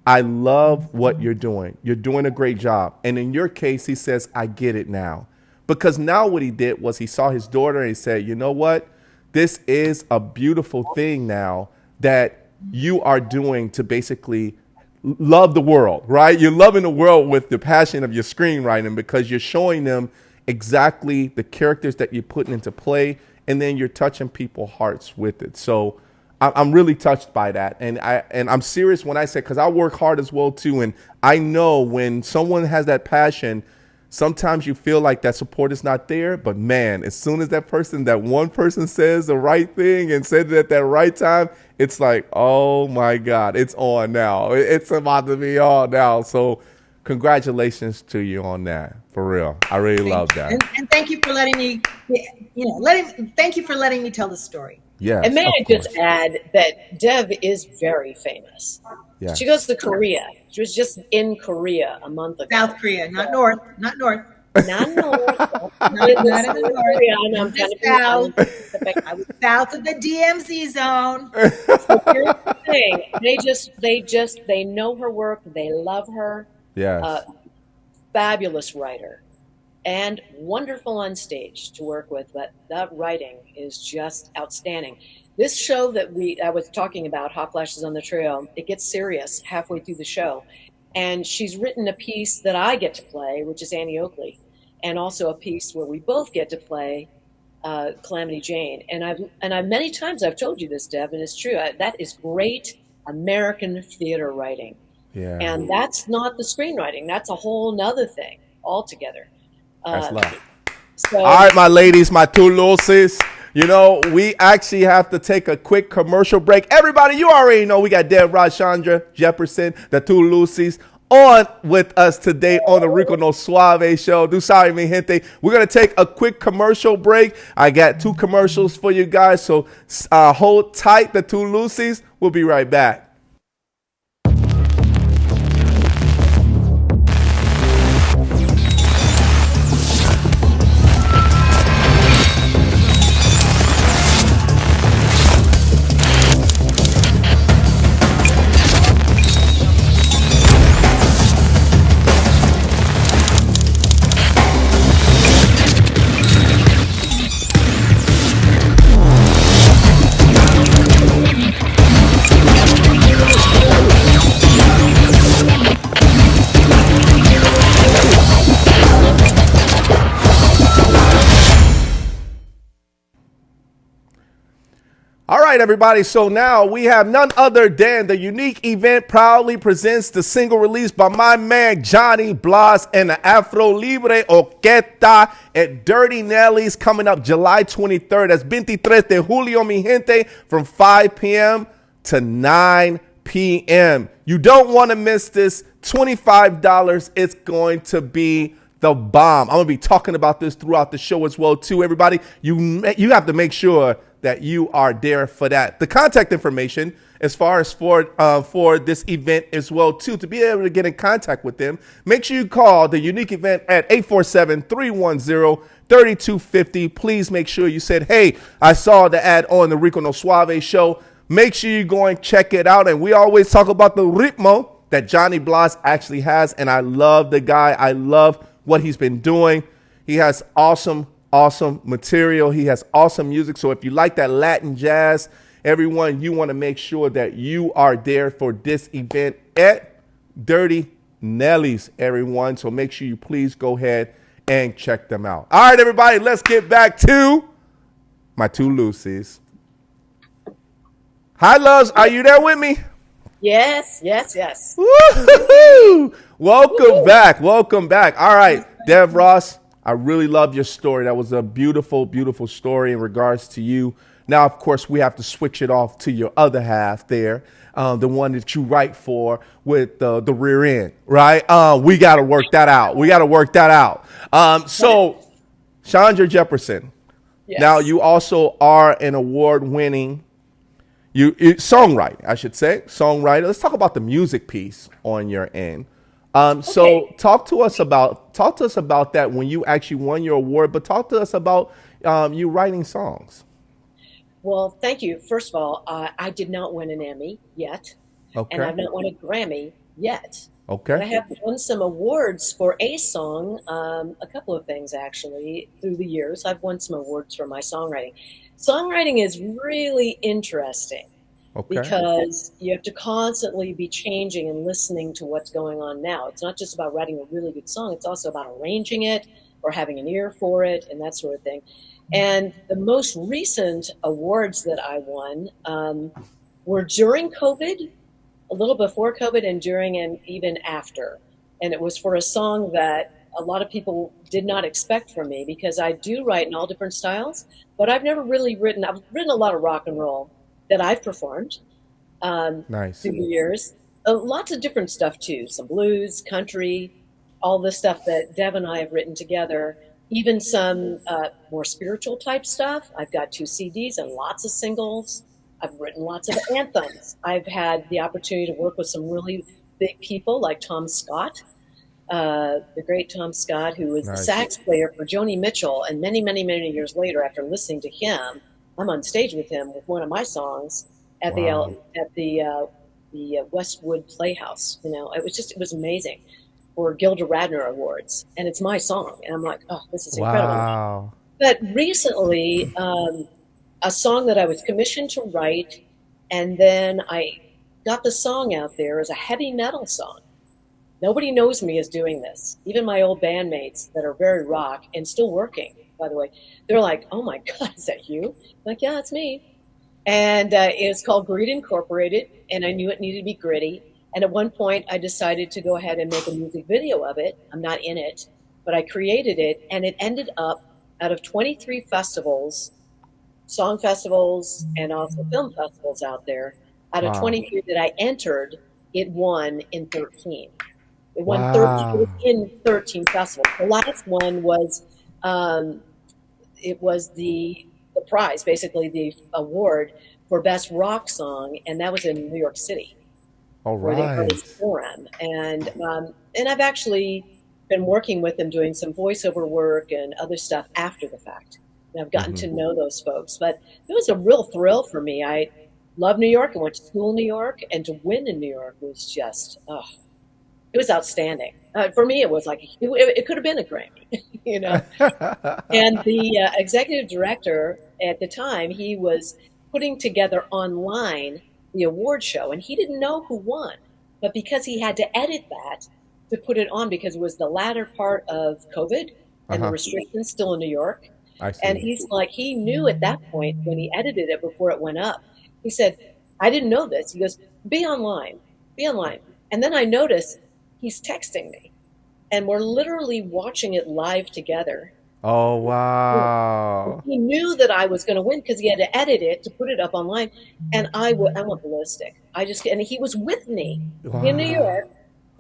E: I love what you're doing. You're doing a great job. And in your case, he says, I get it now. Because now what he did was he saw his daughter and he said, you know what? This is a beautiful thing now that you are doing to basically love the world, right? You're loving the world with the passion of your screenwriting, because you're showing them exactly the characters that you're putting into play, and then you're touching people's hearts with it. So I'm really touched by that. And I'm serious when I say, because I work hard as well too. And I know when someone has that passion, sometimes you feel like that support is not there, but man, as soon as that one person says the right thing and said it at that right time, it's like, oh my God, it's on now. It's about to be on now. So congratulations to you on that, for real. I really love that.
G: And thank you for letting me, thank you for letting me tell the story.
E: Yeah.
F: And may I just add that Dev is very famous.
E: Yeah.
F: She goes to Korea. She was just in Korea a month ago.
G: South Korea, not North.
F: Not north.
G: Not in the north. Just south. I was south of the DMZ zone.
F: So here's the thing. They know her work. They love her.
E: Yes.
F: Fabulous writer. and wonderful on stage to work with. But that writing is just outstanding. This show that I was talking about, Hot Flashes on the Trail, it gets serious halfway through the show. And she's written a piece that I get to play, which is Annie Oakley, and also a piece where we both get to play Calamity Jane. And I've many times I've told you this, Deb, and it's true. That is great American theater writing.
E: Yeah.
F: And that's not the screenwriting. That's a whole nother thing altogether.
E: That's love.
F: So,
E: All right, my ladies, my two little sis. You know, we actually have to take a quick commercial break. Everybody, you already know we got Deb, Rod, Shondra, Jepperson, the two Lucy's on with us today on the Rico No Suave show. Do sorry, mi gente. We're going to take a quick commercial break. I got 2 commercials for you guys, so hold tight, the two Lucy's. We'll be right back. All right, everybody. So now we have none other than the unique event proudly presents the single released by my man Johnny Blas and the Afro Libre Orquesta at Dirty Nelly's coming up July 23rd. That's 23 de Julio, mi gente, from 5 p.m. to 9 p.m. You don't want to miss this. $25. It's going to be the bomb. I'm going to be talking about this throughout the show as well, too. Everybody, you have to make sure that you are there for that. The contact information as far as for this event as well, too, to be able to get in contact with them, make sure you call the unique event at 847-310-3250. Please make sure you said, hey, I saw the ad on the Rico No Suave show. Make sure you go and check it out. And we always talk about the ritmo that Johnny Blas actually has. And I love the guy. I love what he's been doing. He has awesome material. He has awesome music. So if you like that Latin jazz, everyone, you want to make sure that you are there for this event at Dirty Nelly's, everyone. So make sure you please go ahead and check them out. All right, everybody, let's get back to my two Lucy's. Hi, loves. Are you there with me?
F: yes.
E: Woo-hoo-hoo! Welcome back. Welcome back. All right, Dev Ross, I really love your story. That was a beautiful, beautiful story in regards to you. Now, of course, we have to switch it off to your other half there, the one that you write for with the rear end, right? We got to work that out. So, Shondra Jepperson,
F: Yes.
E: now you also are an award-winning songwriter, I should say, songwriter. Let's talk about the music piece on your end. So talk to us about that when you actually won your award, but talk to us about you writing songs.
F: Well, thank you. First of all, I did not win an Emmy yet,
E: Okay.
F: and I've not won a Grammy yet. But I
E: Okay.
F: have won some awards for a song, a couple of things actually through the years. I've won some awards for my songwriting. Songwriting is really interesting
E: Okay.
F: because you have to constantly be changing and listening to what's going on now. It's not just about writing a really good song, it's also about arranging it or having an ear for it and that sort of thing. And the most recent awards that I won were during COVID, a little before COVID and during and even after. And it was for a song that a lot of people did not expect from me because I do write in all different styles, but I've never really written, I've written a lot of rock and roll that I've performed
E: Nice.
F: through the years. Lots of different stuff too, some blues, country, all the stuff that Dev and I have written together, even some more spiritual type stuff. I've got 2 CDs and lots of singles. I've written lots of anthems. I've had the opportunity to work with some really big people like Tom Scott, the great Tom Scott, who was the
E: Nice.
F: sax player for Joni Mitchell. And many, many, many years later, after listening to him, I'm on stage with him with one of my songs at
E: Wow.
F: the Westwood Playhouse. You know, it was amazing. for Gilda Radner Awards, and it's my song. And I'm like, oh, this is incredible.
E: Wow.
F: But recently, a song that I was commissioned to write, and then I got the song out there as a heavy metal song. Nobody knows me as doing this. Even my old bandmates that are very rock and still working, by the way, they're like, oh my God, is that you? I'm like, yeah, it's me. And it's called Greed Incorporated, and I knew it needed to be gritty. And at one point, I decided to go ahead and make a music video of it. I'm not in it, but I created it, and it ended up out of 23 festivals, song festivals, and also film festivals out there. Out of 23 that I entered, it won in 13. It won 13. It was in 13 festivals. The last one was, it was the prize, basically the award for best rock song, and that was in New York City.
E: All
F: Where they
E: right.
F: artist forum, and I've actually been working with them doing some voiceover work and other stuff after the fact. And I've gotten to know those folks, but it was a real thrill for me. I love New York. I went to school in New York, and to win in New York was just, it was outstanding. For me, it was like, it could have been a Grammy, you know. And the executive director at the time, he was putting together online the award show, and he didn't know who won, but because he had to edit that to put it on, because it was the latter part of COVID and the restrictions still in New York.
E: I see.
F: And he's like, he knew at that point when he edited it before it went up, he said, I didn't know this. He goes, be online. And then I noticed he's texting me, and we're literally watching it live together.
E: Oh, wow.
F: He knew that I was going to win because he had to edit it to put it up online, and I went ballistic. And he was with me in New York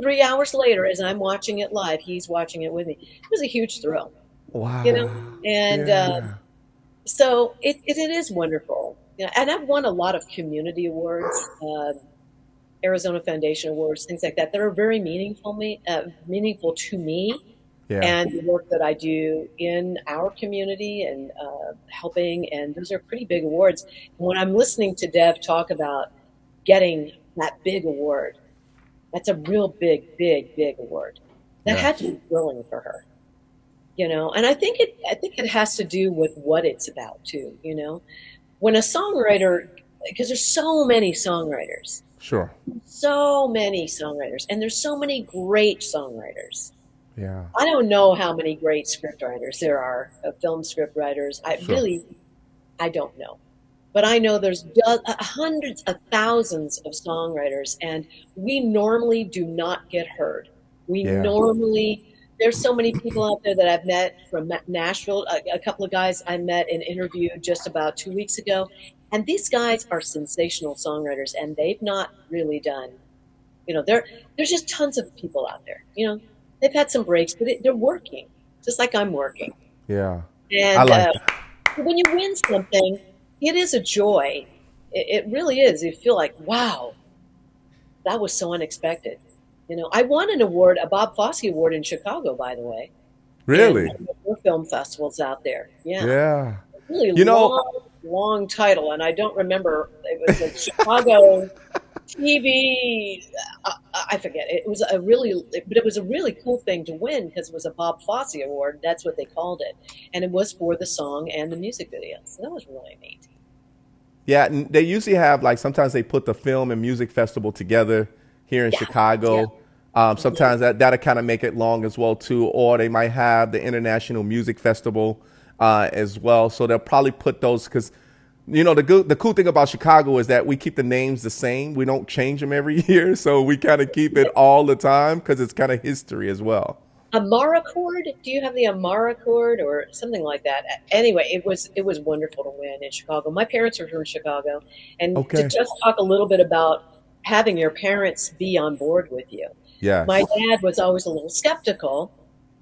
F: 3 hours later as I'm watching it live. He's watching it with me. It was a huge thrill.
E: Wow.
F: You know, and so it is wonderful. You know, and I've won a lot of community awards, Arizona Foundation Awards, things like that are very meaningful to me.
E: Yeah.
F: And the work that I do in our community and helping, and those are pretty big awards. And when I'm listening to Dev talk about getting that big award, that's a real big award. That had to be thrilling for her, you know. And I think it has to do with what it's about too, you know. When a songwriter, because there's so many songwriters, so many songwriters, and there's so many great songwriters.
E: Yeah.
F: I don't know how many great script writers there are, film script writers. I don't know. But I know there's hundreds of thousands of songwriters, and we normally do not get heard. There's so many people out there that I've met from Nashville, a couple of guys I met and interviewed just about 2 weeks ago. And these guys are sensational songwriters, and they've not really done, you know, there's just tons of people out there, you know. They've had some breaks, but they're working, just like I'm working.
E: Yeah.
F: And
E: I like that.
F: when you win something, it is a joy. It really is. You feel like, wow, that was so unexpected. You know, I won an award, a Bob Fosse Award in Chicago, by the way.
E: Really?
F: And there were film festivals out there. Yeah.
E: Yeah.
F: Really
E: You know,
F: long title, and I don't remember. It was a Chicago TV. I forget. It was a really cool thing to win because it was a Bob Fosse Award. That's what they called it, and it was for the song and the music video. So that was really neat.
E: Yeah, and they usually have, like, sometimes they put the film and music festival together here in Chicago. Sometimes that'll kind of make it long as well too, or they might have the International Music Festival as well. So they'll probably put those, because you know, the cool thing about Chicago is that we keep the names the same. We don't change them every year, so we kind of keep it all the time because it's kind of history as well.
F: AmeriCorps? Do you have the AmeriCorps or something like that? Anyway, it was wonderful to win in Chicago. My parents are from Chicago, and to just talk a little bit about having your parents be on board with you.
E: Yeah.
F: My dad was always a little skeptical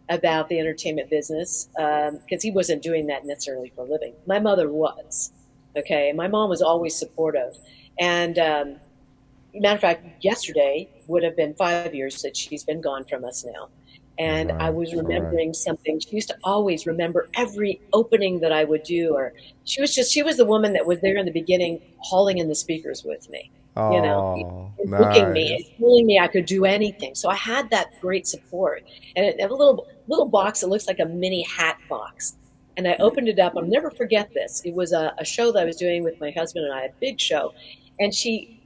F: about the entertainment business because he wasn't doing that necessarily for a living. My mother was. Okay, my mom was always supportive. And matter of fact, yesterday would have been 5 years that she's been gone from us now. And I was remembering something. She used to always remember every opening that I would do. Or she was the woman that was there in the beginning hauling in the speakers with me.
E: Oh,
F: and booking me
E: nice.
F: and telling me I could do anything. So I had that great support, and a little box that looks like a mini hat box. And I opened it up. I'll never forget this. It was a show that I was doing with my husband and I, a big show, and she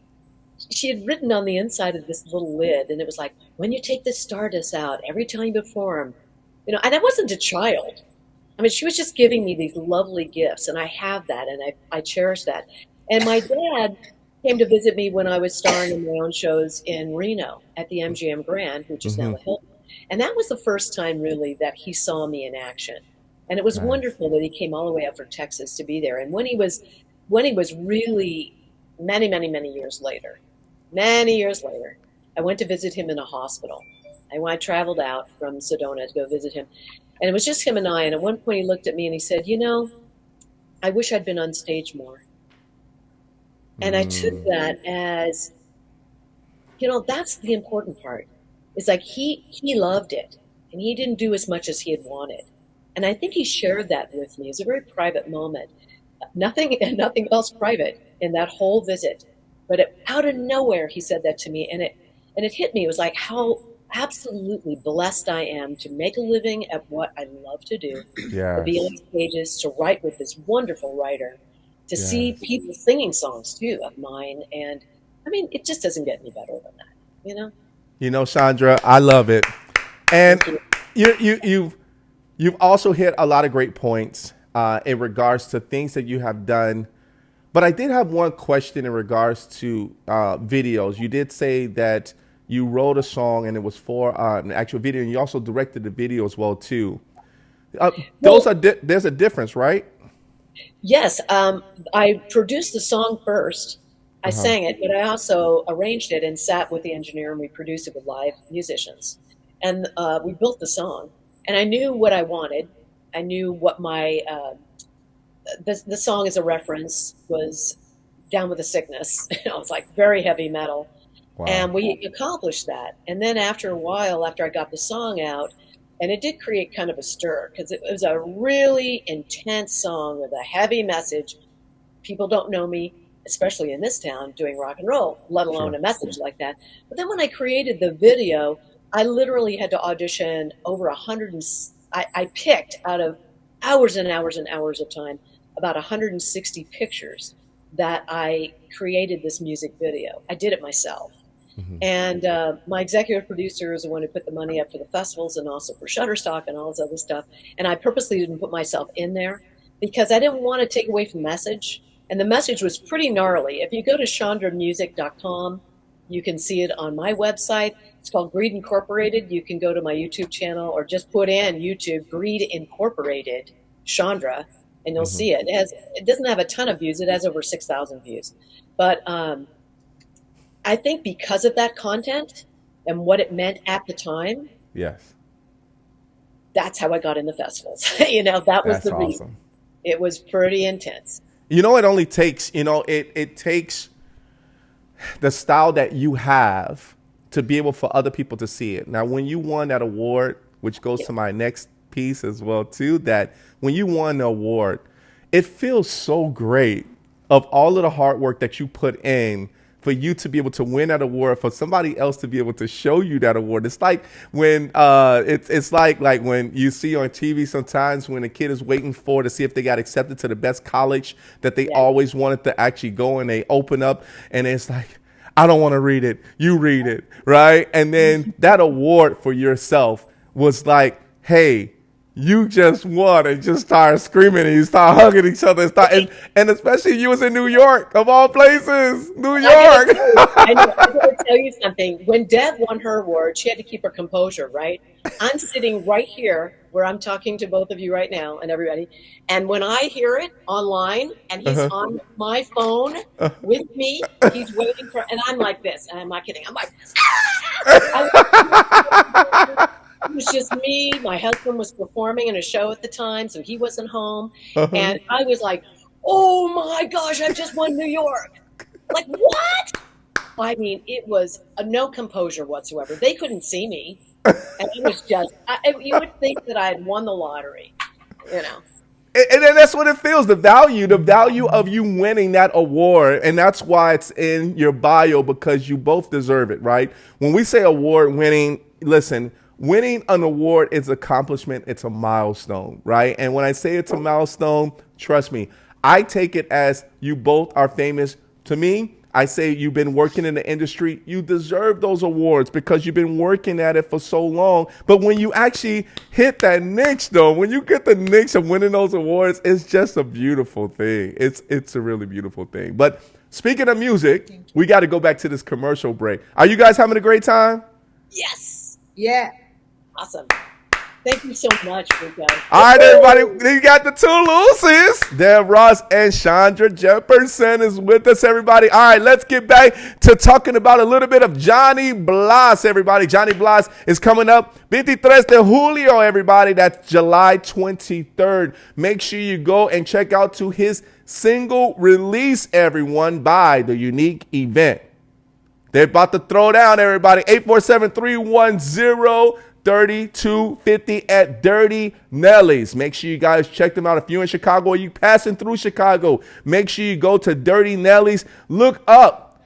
F: had written on the inside of this little lid, and it was like, when you take the stardust out every time you perform, and I wasn't a child. I mean, she was just giving me these lovely gifts, and I have that, and I cherish that. And my dad came to visit me when I was starring in my own shows in Reno at the MGM Grand, which is now the Hilton. And that was the first time, really, that he saw me in action. And it was
E: Nice.
F: wonderful that he came all the way up from Texas to be there. And when he was really many, many, many years later, I went to visit him in a hospital. I traveled out from Sedona to go visit him. And it was just him and I. And at one point he looked at me and he said, I wish I'd been on stage more. And I took that as, that's the important part. It's like he loved it, and he didn't do as much as he had wanted. And I think he shared that with me. It was a very private moment. Nothing else private in that whole visit. But out of nowhere, he said that to me, and it hit me. It was like how absolutely blessed I am to make a living at what I love to do, to be
E: Yes.
F: on stages, to write with this wonderful writer, to see
E: Yes.
F: people singing songs too of mine. And I mean, it just doesn't get any better than that.
E: Shondra, I love it. And
F: Thank you.
E: you've also hit a lot of great points in regards to things that you have done. But I did have one question in regards to videos. You did say that you wrote a song and it was for an actual video, and you also directed the video as well too. There's a difference, right?
F: Yes, I produced the song first. I sang it, but I also arranged it and sat with the engineer, and we produced it with live musicians. And we built the song. And I knew what I wanted. I knew what my the song as a reference was Down with the Sickness. It was like very heavy metal.
E: Wow.
F: And we accomplished that. And then after a while, after I got the song out, and it did create kind of a stir because it was a really intense song with a heavy message. People don't know me, especially in this town, doing rock and roll, let alone a message like that. But then when I created the video, I literally had to audition over 100. I picked out of hours and hours and hours of time about 160 pictures that I created this music video. I did it myself. And my executive producer is the one who put the money up for the festivals and also for Shutterstock and all this other stuff. And I purposely didn't put myself in there because I didn't want to take away from the message. And the message was pretty gnarly. If you go to shondramusic.com, you can see it on my website. It's called Greed Incorporated. You can go to my YouTube channel or just put in YouTube Greed Incorporated Shondra, and you'll see it. It doesn't have a ton of views. It has over 6,000 views. But I think because of that content and what it meant at the time,
E: Yes.
F: that's how I got in the festivals. That was
E: That's
F: the reason.
E: awesome.
F: It was pretty intense.
E: It only takes, it takes the style that you have to be able for other people to see it. Now, when you won that award, which goes to my next piece as well, too, that when you won the award, it feels so great of all of the hard work that you put in for you to be able to win that award, for somebody else to be able to show you that award. It's like when it's like when you see on TV sometimes when a kid is waiting to see if they got accepted to the best college that they always wanted to actually go, and they open up and it's like, I don't want to read it. You read it, right? And then that award for yourself was like, hey, you just won, and just start screaming and you start hugging each other and especially you was in New York, of all places, New York.
F: I gotta tell you something. When Deb won her award, she had to keep her composure, right? I'm sitting right here where I'm talking to both of you right now and everybody. And when I hear it online and he's on my phone with me, he's waiting for, and I'm like this, and I'm not kidding. I'm like, it was just me. My husband was performing in a show at the time, so he wasn't home. And I was like, oh my gosh, I just won New York. Like, what? I mean, it was no composure whatsoever. They couldn't see me. And it was just, you would think that I had won the lottery,
E: And then that's what it feels, the value of you winning that award. And that's why it's in your bio, because you both deserve it, right? When we say award winning, listen, winning an award is accomplishment. It's a milestone, right? And when I say it's a milestone, trust me, I take it as you both are famous. To me, I say you've been working in the industry. You deserve those awards because you've been working at it for so long. But when you actually hit that niche, though, when you get the niche of winning those awards, it's just a beautiful thing. It's a really beautiful thing. But speaking of music, we got to go back to this commercial break. Are you guys having a great time?
F: Yes.
G: Yeah.
F: Awesome. Thank you so much, Rico.
E: All right, everybody. You got the two Lucy's. Deb Ross and Shondra Jepperson is with us, everybody. All right, let's get back to talking about a little bit of Johnny Blas, everybody. Johnny Blas is coming up 23 de Julio, everybody. That's July 23rd. Make sure you go and check out to his single release, everyone, by The Unique Event. They're about to throw down, everybody. 847-310 3250 at Dirty Nelly's. Make sure you guys check them out. If you're in Chicago or you passing through Chicago, make sure you go to Dirty Nelly's. Look up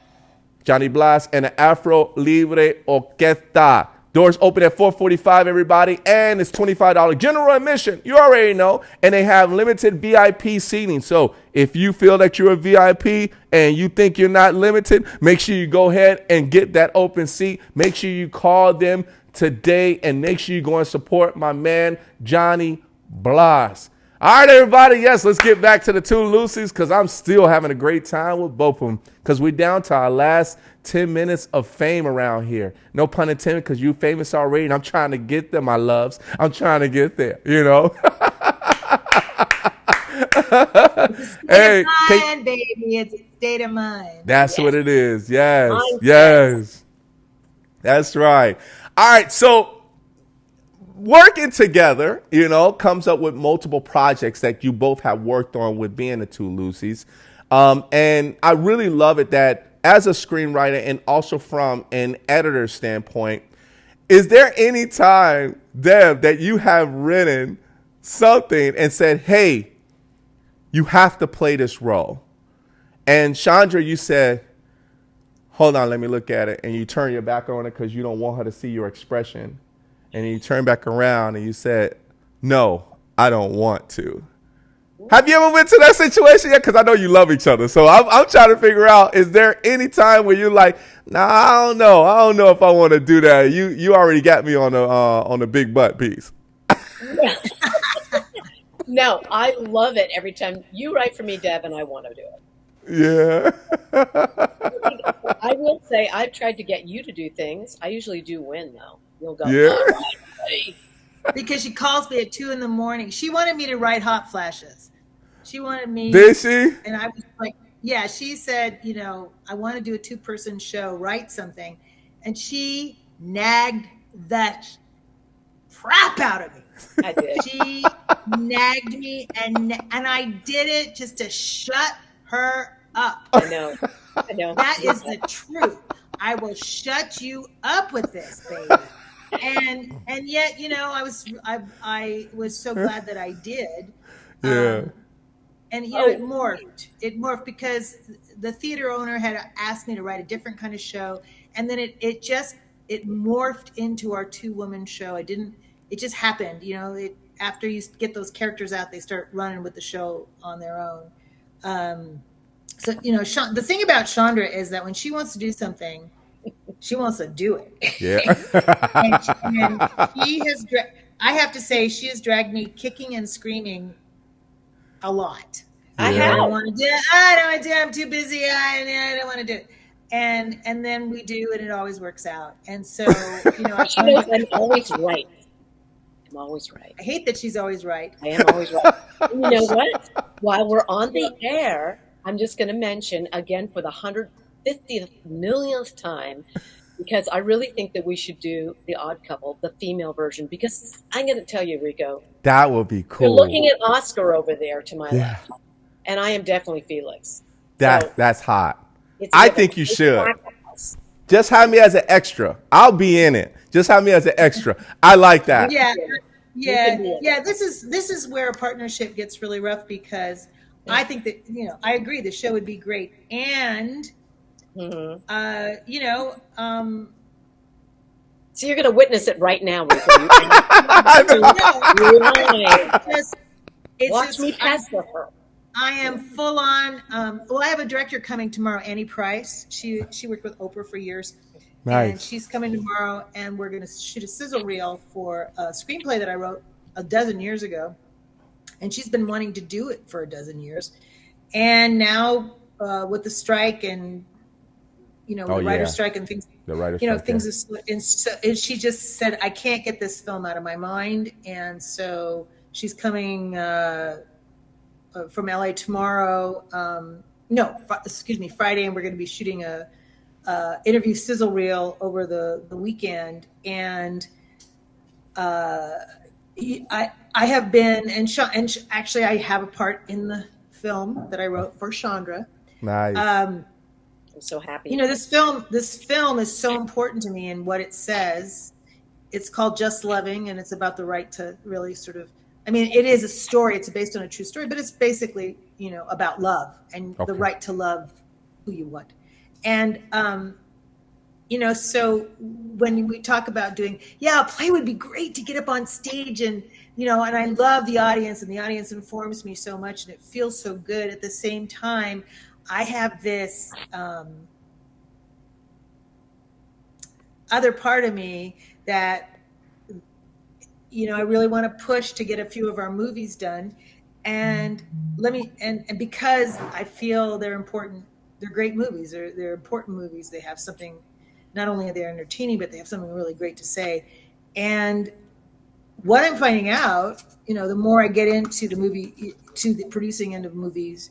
E: Johnny Blas and the Afro Libre Orquesta. Doors open at 4:45, everybody, and it's $25 general admission. You already know. And they have limited VIP seating. So if you feel that you're a VIP and you think you're not limited, make sure you go ahead and get that open seat. Make sure you call them today and make sure you go and support my man Johnny Blas. All right, everybody. Yes, let's get back to the two Lucy's because I'm still having a great time with both of them because we're down to our last 10 minutes of fame around here. No pun intended, because you famous already and I'm trying to get there, my loves. I'm trying to get there, you know.
G: Hey, mind, baby. It's a state of mind.
E: That's what it is. Yes. Yes. That's right. All right, so working together, you know, comes up with multiple projects that you both have worked on with being the two Lucy's. And I really love it that as a screenwriter and also from an editor standpoint, is there any time, Deb, that you have written something and said, hey, you have to play this role? And Shondra, you said, hold on, let me look at it. And you turn your back on it because you don't want her to see your expression. And you turn back around and you said, no, I don't want to. Have you ever been to that situation yet? Because I know you love each other. So I'm trying to figure out, is there any time where you're like, nah, I don't know. I don't know if I want to do that. You already got me on the big butt piece.
F: No, I love it every time you write for me, Deb, and I want to do it.
E: Yeah.
F: I will say I've tried to get you to do things. I usually do win, though. You'll go,
E: yeah.
F: All right, buddy.
G: Because she calls me at 2 a.m. She wanted me to write hot flashes. She wanted me.
E: Did she?
G: And I was like, yeah, she said, you know, I want to do a 2-person show, write something. And she nagged that crap out of me.
F: I did.
G: She nagged me and I did it just to shut her up.
F: I know.
G: That is the truth. I will shut you up with this, baby. And yet, you know, I was so glad that I did.
E: Yeah.
G: And you know, it morphed because the theater owner had asked me to write a different kind of show, and then it morphed into our 2-woman show. It just happened, you know. After you get those characters out, they start running with the show on their own. So you know, the thing about Shondra is that when she wants to do something, she wants to do it.
E: Yeah.
G: and she has. I have to say, she has dragged me kicking and screaming a lot.
E: Yeah.
G: I don't want to do it. I don't want to do it. I'm too busy. I don't want to do it. And then we do, and it always works out. And so, you know,
F: She knows I'm always right. I'm always right.
G: I hate that she's always right.
F: I am always right. And you know what? While we're on the air, I'm just going to mention again for the 150th millionth time, because I really think that we should do The Odd Couple, the female version, because I'm going to tell you, Rico.
E: That would be cool.
F: You're looking at Oscar over there to my left, and I am definitely Felix.
E: That's hot. I think you should. Just have me as an extra. I'll be in it. Just have me as an extra. I like that.
G: Yeah, Yeah,
F: can do it.
G: yeah. This is where a partnership gets really rough because I think that I agree the show would be great, and
F: So you're going to witness it right now, Rico.
G: It's
F: Watch
G: just,
F: me pester her.
G: I am full on. Well, I have a director coming tomorrow, Annie Price. She worked with Oprah for years.
E: Nice.
G: And she's coming tomorrow, and we're going to shoot a sizzle reel for a screenplay that I wrote a dozen years ago. And she's been wanting to do it for a dozen years. And now with the strike and, the writer's strike and things,
E: the writer's strike,
G: things, and she just said, I can't get this film out of my mind. And so she's coming from LA tomorrow. Friday, and we're going to be shooting a interview sizzle reel over the weekend. And I have been, and actually I have a part in the film that I wrote for Shondra.
E: Nice.
F: I'm so happy.
G: This film is so important to me and what it says. It's called Just Loving, and it's about the right to really sort of, it is a story. It's based on a true story, but it's basically, about love and the right to love who you want. And, so when we talk about doing, a play would be great to get up on stage and, and I love the audience, and the audience informs me so much and it feels so good. At the same time, I have this other part of me that, I really want to push to get a few of our movies done. And and because I feel they're important, they're great movies. They're important movies. They have something, not only are they entertaining, but they have something really great to say. And what I'm finding out, the more I get into the producing end of movies,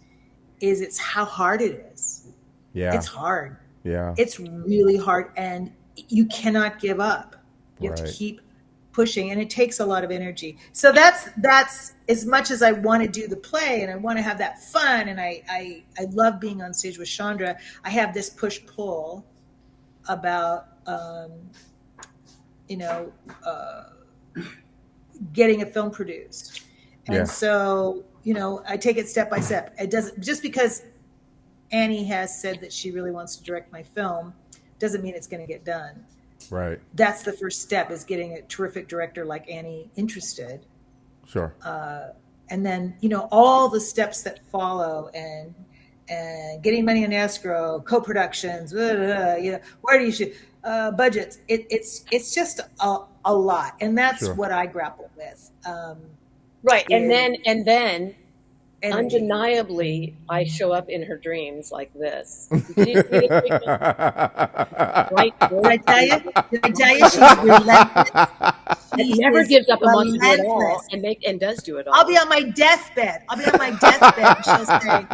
G: is it's how hard it is. Yeah. It's hard.
E: Yeah.
G: It's really hard, and you cannot give up. You have to keep pushing, and it takes a lot of energy. So that's as much as I want to do the play and I want to have that fun, and I love being on stage with Shondra. I have this push-pull about getting a film produced. And so, I take it step by step. It doesn't, just because Annie has said that she really wants to direct my film, doesn't mean it's going to get done.
E: Right.
G: That's the first step, is getting a terrific director like Annie interested.
E: Sure.
G: And then, all the steps that follow, and getting money in escrow, co-productions, where do you shoot, budgets. It's just a lot. And that's what I grapple with.
F: Right. And then undeniably, I show up in her dreams like this. Did
G: I tell you? She's relentless.
F: She never gives up and wants to do it all, and does do it all.
G: I'll be on my deathbed. And she'll say,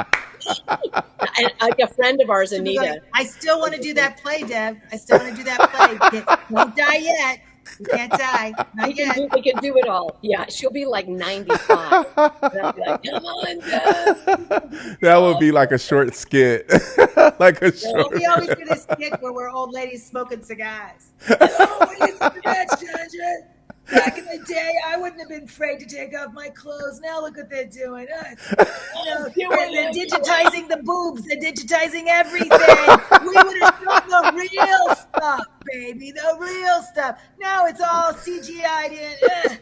F: and like a friend of ours, Anita.
G: I still want to do that play, Dev. I still want to do that play. Don't die yet. You can't die. Not yet.
F: We can do it all. Yeah, she'll be like 95. And I'll be like, come on, Dev.
E: That would be like a short skit.
G: We always do this skit where we're old ladies smoking cigars. Oh, what do you think of that, Shondra? Back in the day, I wouldn't have been afraid to take off my clothes. Now look what they're doing. They're digitizing the boobs. They're digitizing everything. We would have shown the real stuff, baby. The real stuff. Now it's all CGI'd in.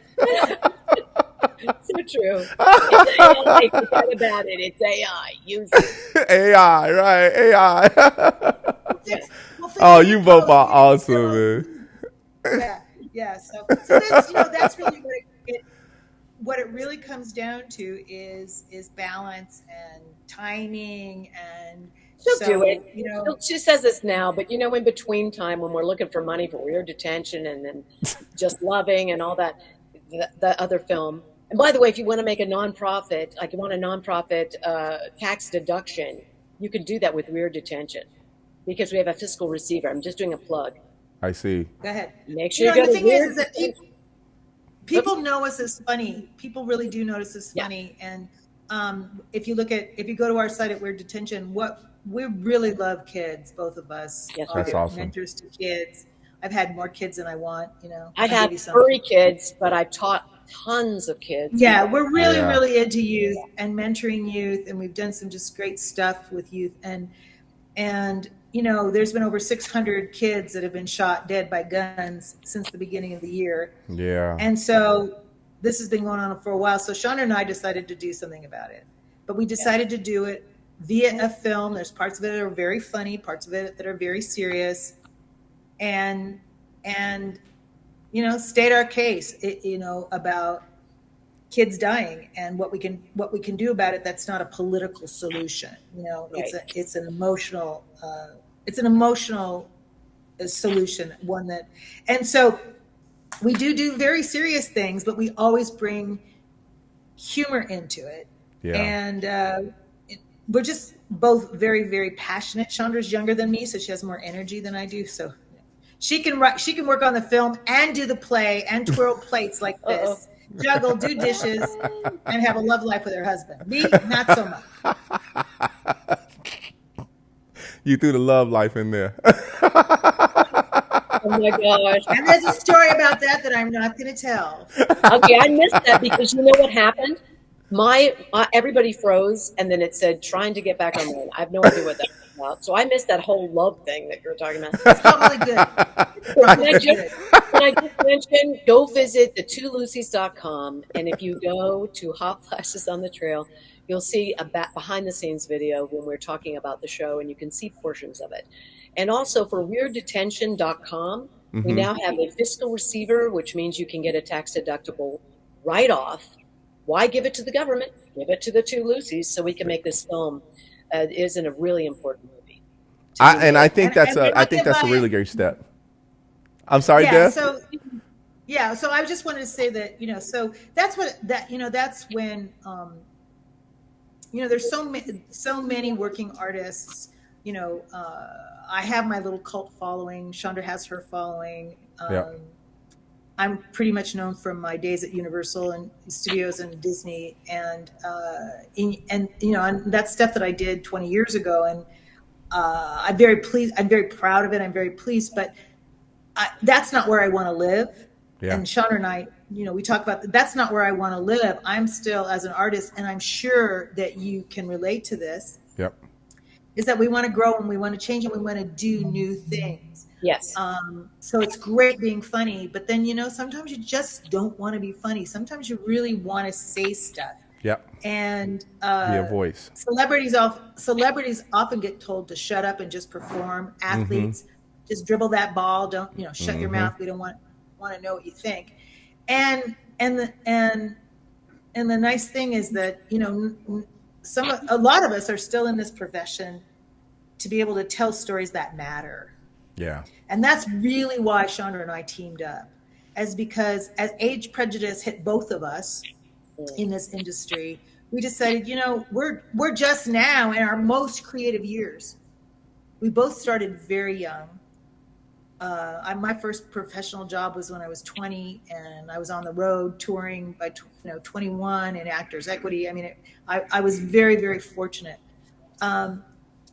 F: So true. It's AI. Forget about it. It's AI. Use it.
E: AI, right? AI. You both are awesome, man.
G: Yeah. So this, that's really what it really comes down to is balance and timing, and
F: she'll do it. She says this now, but in between time, when we're looking for money for Weird Detention and then Just Loving and all that, the other film. And by the way, if you want to make a nonprofit, like you want a nonprofit tax deduction, you can do that with Weird Detention, because we have a fiscal receiver. I'm just doing a plug.
E: I see.
G: Go ahead.
F: Make sure you
G: the thing is that people know us as funny. People really do notice us funny. And if you go to our site at Weird Detention, we really love kids, both of us.
F: Yes,
E: that's awesome.
G: Mentors to kids. I've had more kids than I want.
F: I have 3 kids, but I've taught tons of kids.
G: Yeah, we're really,
E: Yeah.
G: really into youth and mentoring youth, and we've done some just great stuff with youth. And there's been over 600 kids that have been shot dead by guns since the beginning of the year.
E: Yeah.
G: And so this has been going on for a while. So Shondra and I decided to do something about it. But we decided to do it via a film. There's parts of it that are very funny, parts of it that are very serious. And state our case, about kids dying and what we can do about it. That's not a political solution.
F: Right.
G: It's an emotional solution, and so we do very serious things, but we always bring humor into it.
E: Yeah.
G: And we're just both very, very passionate. Shondra's younger than me, so she has more energy than I do. So she can work on the film and do the play and twirl plates like this, juggle, do dishes, and have a love life with her husband. Me, not so much.
E: You threw the love life in there.
F: Oh my gosh.
G: And there's a story about that I'm not going to tell.
F: Okay, I missed that because you know what happened? Everybody froze, and then it said trying to get back online. I have no idea what that was about. So I missed that whole love thing that you were talking about.
G: It's probably good.
F: Can I just mention, go visit the2lucys.com, and if you go to Hot Flashes on the Trail, you'll see a behind the scenes video when we're talking about the show, and you can see portions of it. And also for weirddetention.com, we now have a fiscal receiver, which means you can get a tax deductible write-off. Why give it to the government? Give it to the Two Lucys so we can make this film. It isn't a really important movie.
E: I think that's a really great step. I'm sorry,
G: Yeah.
E: Deb?
G: So I just wanted to say that so that's when there's so many working artists. I have my little cult following. Shondra has her following.
E: Yeah.
G: I'm pretty much known from my days at Universal and Studios and Disney, and that's stuff that I did 20 years ago, and I'm very pleased. I'm very proud of it. I'm very pleased, but that's not where I want to live.
E: Yeah.
G: And Shondra and I, we talk about that's not where I want to live. I'm still as an artist, and I'm sure that you can relate to this.
E: Yep.
G: Is that we want to grow and we want to change and we want to do new things.
F: Yes.
G: So it's great being funny, but then, sometimes you just don't want to be funny. Sometimes you really want to say stuff.
E: Yep.
G: And
E: Be a voice.
G: Celebrities often get told to shut up and just perform. Athletes, just dribble that ball. Don't, shut your mouth. We don't want to know what you think. And the nice thing is that, a lot of us are still in this profession to be able to tell stories that matter.
E: Yeah.
G: And that's really why Shondra and I teamed up, because as age prejudice hit both of us in this industry, we decided, we're just now in our most creative years. We both started very young. My first professional job was when I was 20, and I was on the road touring by 21 in Actors Equity. I mean, I was very, very fortunate.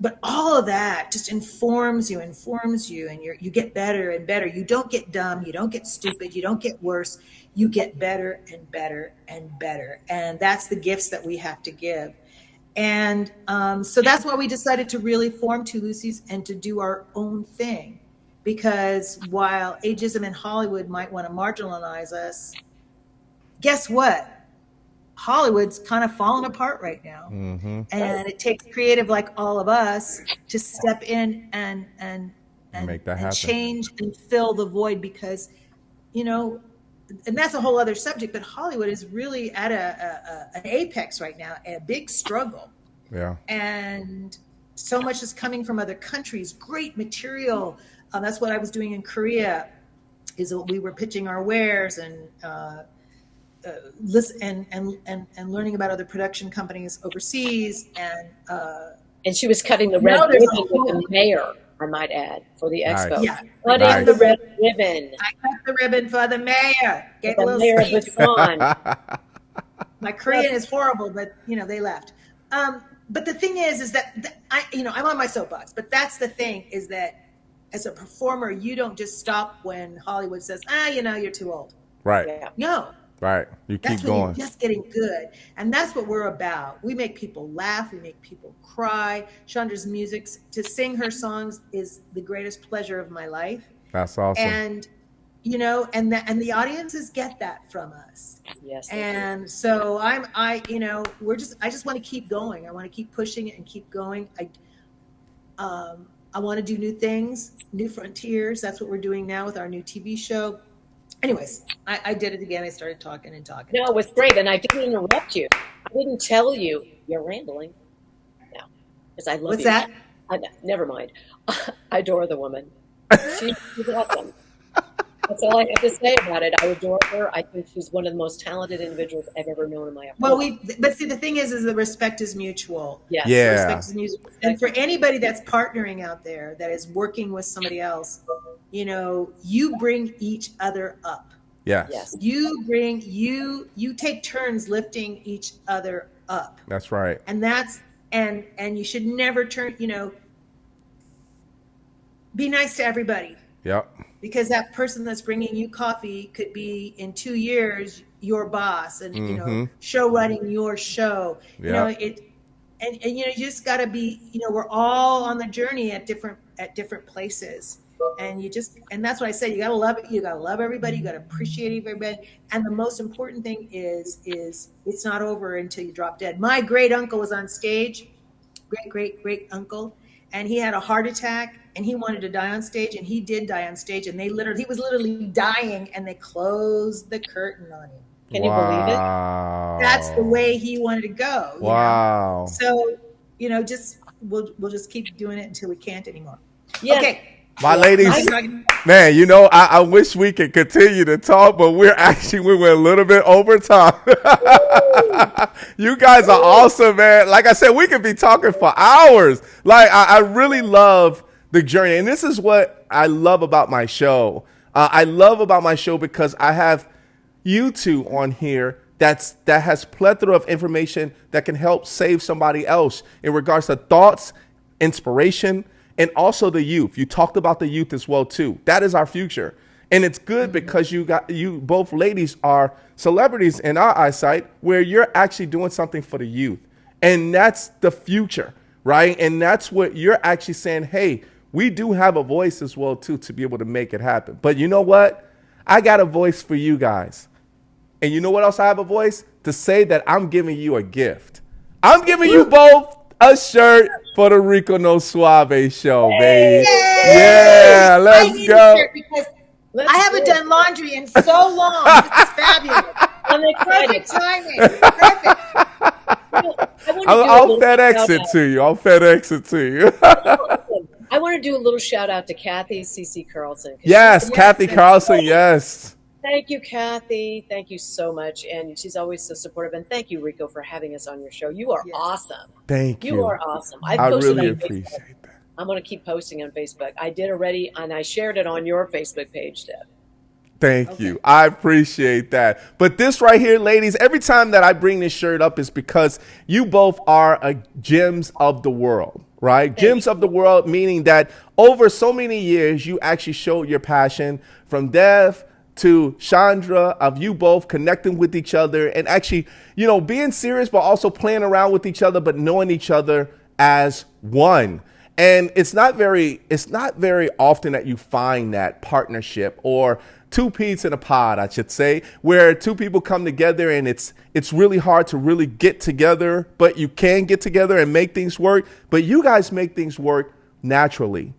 G: But all of that just informs you, and you get better and better. You don't get dumb, you don't get stupid, you don't get worse. You get better and better and better. And that's the gifts that we have to give. And so that's why we decided to really form Two Lucys and to do our own thing. Because while ageism in Hollywood might want to marginalize us, guess what? Hollywood's kind of falling apart right now. And it takes creative like all of us to step in and
E: make that happen.
G: Change and fill the void, because, and that's a whole other subject, but Hollywood is really at an apex right now, a big struggle.
E: Yeah.
G: And so much is coming from other countries, great material. That's what I was doing in Korea, is that we were pitching our wares and listen and learning about other production companies overseas,
F: and she was cutting the red ribbon with the mayor, I might add, for the expo.
E: Nice.
G: Yeah.
F: Cutting the red ribbon.
G: I cut the ribbon for the mayor. Gave a
F: The
G: little
F: mayor
G: speech.
F: was gone.
G: My Korean is horrible, but they left. But the thing is that I'm on my soapbox. But that's the thing, is that as a performer, you don't just stop when Hollywood says, you're too old.
E: Right.
F: Yeah.
G: No.
E: Right. You keep
G: That's when
E: going.
G: you're just getting good. And that's what we're about. We make people laugh. We make people cry. Shondra's music, to sing her songs is the greatest pleasure of my life.
E: That's awesome.
G: And, you know, and the audiences get that from us.
F: Yes.
G: And so I just want to keep going. I want to keep pushing it and keep going. I want to do new things, new frontiers. That's what we're doing now with our new TV show. Anyways, I did it again. I started talking and talking.
F: No, it was great. And I didn't interrupt you. I didn't tell you you're rambling. No, because I love
G: What's
F: you.
G: that?
F: Never mind. I adore the woman. She's awesome. That's all I have to say about it. I adore her. I think she's one of the most talented individuals I've ever known in my life.
G: Well, but see, the thing is the respect is mutual.
F: Yes.
E: Yeah.
G: The respect is mutual. And for anybody that's partnering out there, that is working with somebody else, you know, you bring each other up.
E: Yes.
F: Yes.
G: You take turns lifting each other up.
E: That's right.
G: And and you should never be nice to everybody.
E: Yep.
G: Because that person that's bringing you coffee could be in 2 years your boss, and you know, show running your show. You know, and you know, you just got to be. You know, we're all on the journey at different places, and that's what I said. You got to love it. You got to love everybody. You got to appreciate everybody. And the most important thing is it's not over until you drop dead. My great uncle was on stage, great uncle, and he had a heart attack. And he wanted to die on stage, and he did die on stage. And he was literally dying, and they closed the curtain on him.
F: Can you believe it?
G: That's the way he wanted to go.
E: Wow.
G: Know? So, you know, we'll just keep doing it until we can't anymore.
F: Yeah.
G: Okay.
E: My ladies, man, you know, I wish we could continue to talk, but we went a little bit over time. You guys are awesome, man. Like I said, we could be talking for hours. Like, I really love the journey. And this is what I love about my show. I love about my show because I have you two on here that has plethora of information that can help save somebody else in regards to thoughts, inspiration, and also the youth. You talked about the youth as well too. That is our future. And it's good because you both ladies are celebrities in our eyesight, where you're actually doing something for the youth. And that's the future, right? And that's what you're actually saying, hey, we do have a voice as well, too, to be able to make it happen. But you know what? I got a voice for you guys. And you know what else I have a voice? To say that I'm giving you a gift. I'm giving you both a shirt for the Rico No Suave show, baby. Yeah, let's go.
G: I haven't done laundry in so long. It's fabulous. Perfect timing. Perfect.
E: I'll FedEx it to you.
F: I want to do a little shout out to Kathy CC Carlson.
E: Yes, Kathy Carlson, yes.
F: Thank you, Kathy. Thank you so much. And she's always so supportive. And thank you, Rico, for having us on your show. You are awesome.
E: Thank you.
F: You are awesome.
E: I really appreciate that.
F: I'm going to keep posting on Facebook. I did already, and I shared it on your Facebook page, Deb.
E: Thank you. I appreciate that. But this right here, ladies, every time that I bring this shirt up is because you both are gems of the world, right? Gems of the world, meaning that over so many years, you actually showed your passion from Dev to Shondra, of you both connecting with each other and actually, you know, being serious, but also playing around with each other, but knowing each other as one. And it's not very often that you find that partnership, or two peas in a pod, I should say, where two people come together and it's really hard to really get together, but you can get together and make things work. But you guys make things work naturally.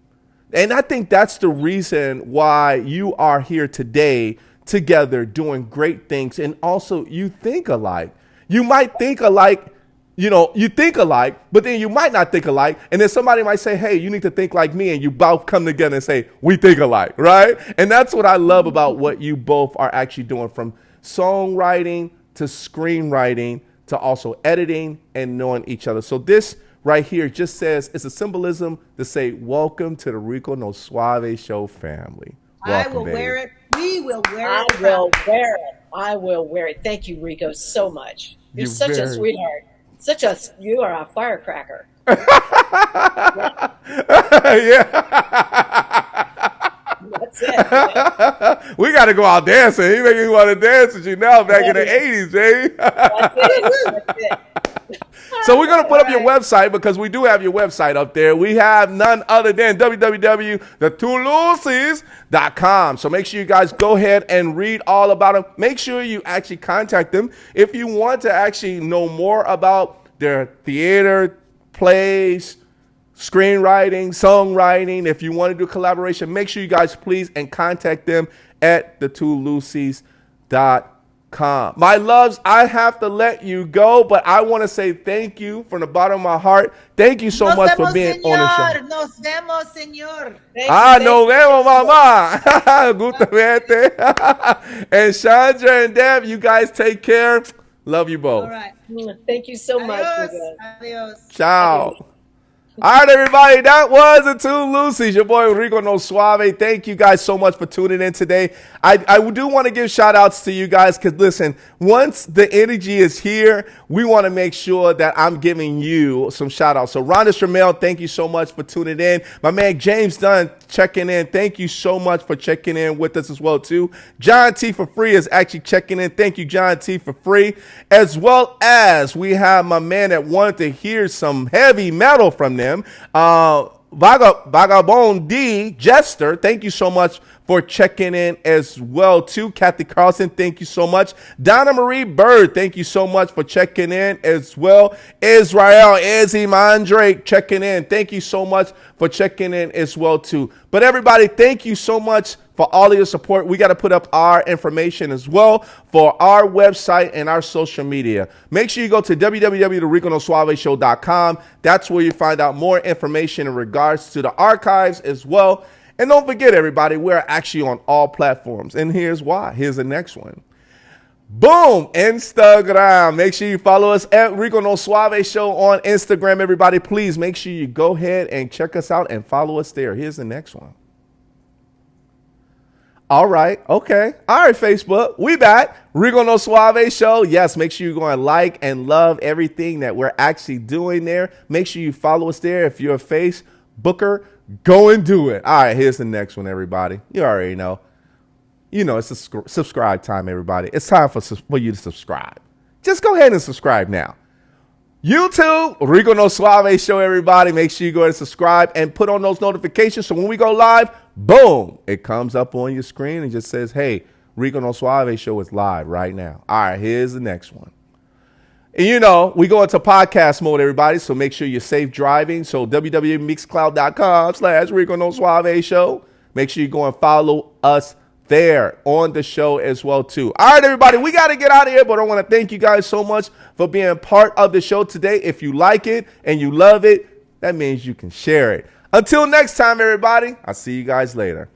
E: And I think that's the reason why you are here today together doing great things. And also you think alike. You might think alike. You know, you think alike, but then you might not think alike. And then somebody might say, hey, you need to think like me. And you both come together and say, we think alike, right? And that's what I love about what you both are actually doing, from songwriting to screenwriting to also editing and knowing each other. So this right here just says, it's a symbolism to say, welcome to the Rico No Suave show family. Welcome,
G: I will wear it. We will wear
F: I
G: it.
F: I will wear it. Thank you, Rico, so much. You're
E: You're
F: such a
E: very-
F: sweetheart. You are a firecracker.
E: Yeah.
F: That's it.
E: We got to go out dancing. He making me want to dance with you now back in the 80s, baby.
F: That's it. That's it.
E: So we're going to put up your website because we do have your website up there. We have none other than www.thetuluces.com. So make sure you guys go ahead and read all about them. Make sure you actually contact them if you want to actually know more about their theater, plays, screenwriting, songwriting. If you want to do collaboration, make sure you guys please and contact them at thetuluces.com. My loves, I have to let you go, but I want to say thank you from the bottom of my heart. Thank you so much for being on the show.
G: Nos vemos, señor.
E: Nos vemos, mamá. Gusta verte. And Shondra and Deb, you guys take care. Love you both.
G: All right.
F: Thank you so much.
G: Adios. Adios.
E: Ciao. All right, everybody, that was the Two Lucy's. Your boy Rico No Suave. Thank you guys so much for tuning in today. I do want to give shout outs to you guys because, listen, once the energy is here, we want to make sure that I'm giving you some shout outs. So, Rhonda Stramel, thank you so much for tuning in. My man James Dunn checking in. Thank you so much for checking in with us as well, too. John T. for free is actually checking in. Thank you, John T. for free. As well as we have my man that wanted to hear some heavy metal from them. Vagabond D. Jester, thank you so much for checking in as well too. Kathy Carlson, thank you so much. Donna Marie Bird, thank you so much for checking in as well. Israel Izzy Mandrake checking in. Thank you so much for checking in as well too. But everybody, thank you so much for all of your support. We got to put up our information as well for our website and our social media. Make sure you go to www.riconosuaveshow.com. That's where you find out more information in regards to the archives as well. And don't forget, everybody, we're actually on all platforms. And here's why. Here's the next one. Boom! Instagram. Make sure you follow us at Rico No Suave Show on Instagram, everybody. Please make sure you go ahead and check us out and follow us there. Here's the next one. All right. Okay. All right, Facebook. We back. Rico No Suave Show. Yes, make sure you go and like and love everything that we're actually doing there. Make sure you follow us there. If you're a Facebooker, go and do it. All right, here's the next one, everybody. You already know. You know, it's a subscribe time, everybody. It's time for you to subscribe. Just go ahead and subscribe now. YouTube, Rico No Suave Show, everybody. Make sure you go ahead and subscribe and put on those notifications so when we go live, boom, it comes up on your screen and just says, hey, Rico No Suave Show is live right now. All right, here's the next one. And you know, we go into podcast mode, everybody, so make sure you're safe driving. So www.mixcloud.com/Rico No Suave Show. Make sure you go and follow us there on the show as well too. All right, everybody, we got to get out of here, but I want to thank you guys so much for being part of the show today. If you like it and you love it, that means you can share it. Until next time, everybody, I'll see you guys later.